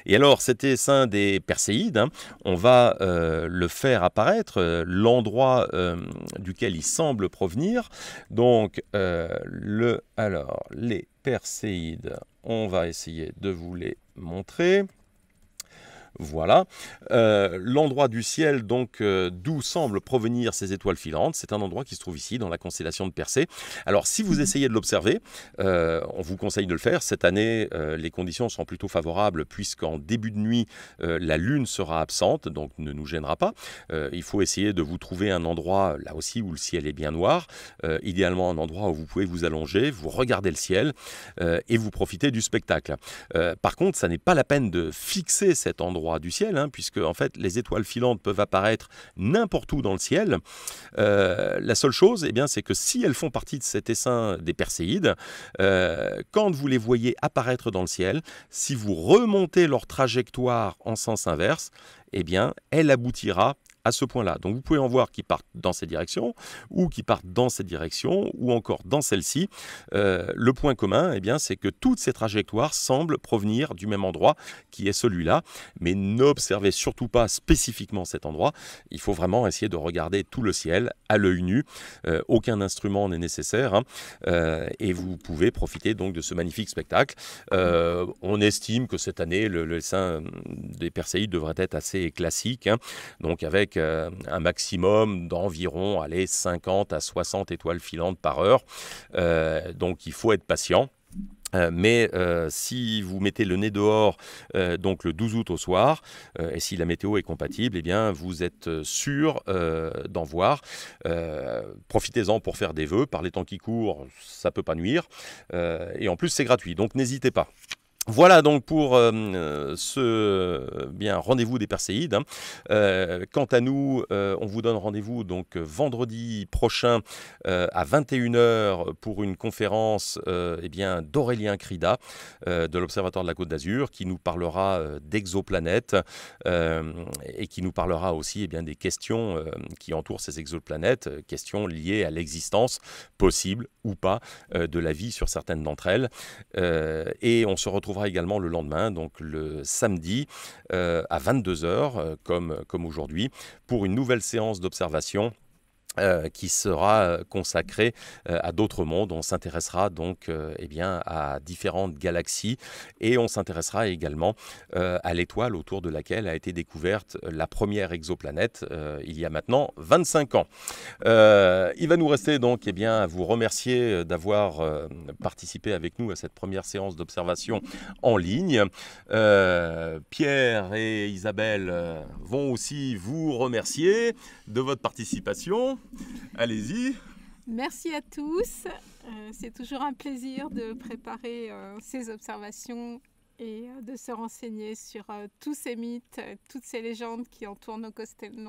Et alors, cet essaim des Perséides, on va le faire apparaître, l'endroit duquel il semble provenir. Donc, les Perséides, on va essayer de vous les montrer. Voilà, l'endroit du ciel donc d'où semblent provenir ces étoiles filantes, c'est un endroit qui se trouve ici dans la constellation de Persée. Alors si vous essayez de l'observer, on vous conseille de le faire. Cette année, les conditions sont plutôt favorables puisqu'en début de nuit, la lune sera absente, donc ne nous gênera pas. Il faut essayer de vous trouver un endroit là aussi où le ciel est bien noir, idéalement un endroit où vous pouvez vous allonger, vous regardez le ciel et vous profitez du spectacle. Par contre, ça n'est pas la peine de fixer cet endroit du ciel, puisque en fait les étoiles filantes peuvent apparaître n'importe où dans le ciel. La seule chose, c'est que si elles font partie de cet essaim des Perséides, quand vous les voyez apparaître dans le ciel, si vous remontez leur trajectoire en sens inverse, elle aboutira à ce point-là. Donc vous pouvez en voir qui partent dans cette direction, ou qui partent dans cette direction, ou encore dans celle-ci. Le point commun, c'est que toutes ces trajectoires semblent provenir du même endroit, qui est celui-là. Mais n'observez surtout pas spécifiquement cet endroit. Il faut vraiment essayer de regarder tout le ciel à l'œil nu. Aucun instrument n'est nécessaire. Et vous pouvez profiter donc de ce magnifique spectacle. On estime que cette année, l'essaim des Perséides devrait être assez classique. Donc avec un maximum d'environ 50 à 60 étoiles filantes par heure. Donc il faut être patient. Mais si vous mettez le nez dehors donc le 12 août au soir, et si la météo est compatible, vous êtes sûr d'en voir. Profitez-en pour faire des vœux. Par les temps qui courent, ça ne peut pas nuire. Et en plus, c'est gratuit, donc n'hésitez pas. Voilà donc pour ce rendez-vous des Perséides. Quant à nous, on vous donne rendez-vous donc vendredi prochain à 21h pour une conférence d'Aurélien Crida de l'Observatoire de la Côte d'Azur qui nous parlera d'exoplanètes et qui nous parlera aussi des questions qui entourent ces exoplanètes, questions liées à l'existence possible ou pas de la vie sur certaines d'entre elles. Et on se retrouvera également le lendemain, donc le samedi à 22h, comme aujourd'hui, pour une nouvelle séance d'observation qui sera consacrée à d'autres mondes. On s'intéressera donc à différentes galaxies et on s'intéressera également à l'étoile autour de laquelle a été découverte la première exoplanète il y a maintenant 25 ans. Il va nous rester donc à vous remercier d'avoir participé avec nous à cette première séance d'observation en ligne. Pierre et Isabelle vont aussi vous remercier de votre participation. Allez-y. Merci à tous. C'est toujours un plaisir de préparer ces observations et de se renseigner sur tous ces mythes, toutes ces légendes qui entourent nos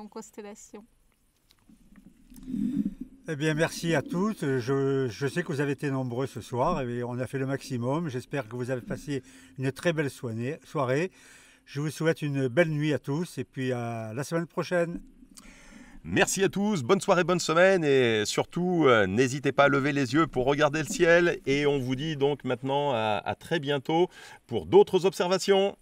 constellations. Eh bien, merci à tous. Je sais que vous avez été nombreux ce soir et on a fait le maximum. J'espère que vous avez passé une très belle soirée. Je vous souhaite une belle nuit à tous et puis à la semaine prochaine. Merci à tous, bonne soirée, bonne semaine et surtout n'hésitez pas à lever les yeux pour regarder le ciel et on vous dit donc maintenant à très bientôt pour d'autres observations.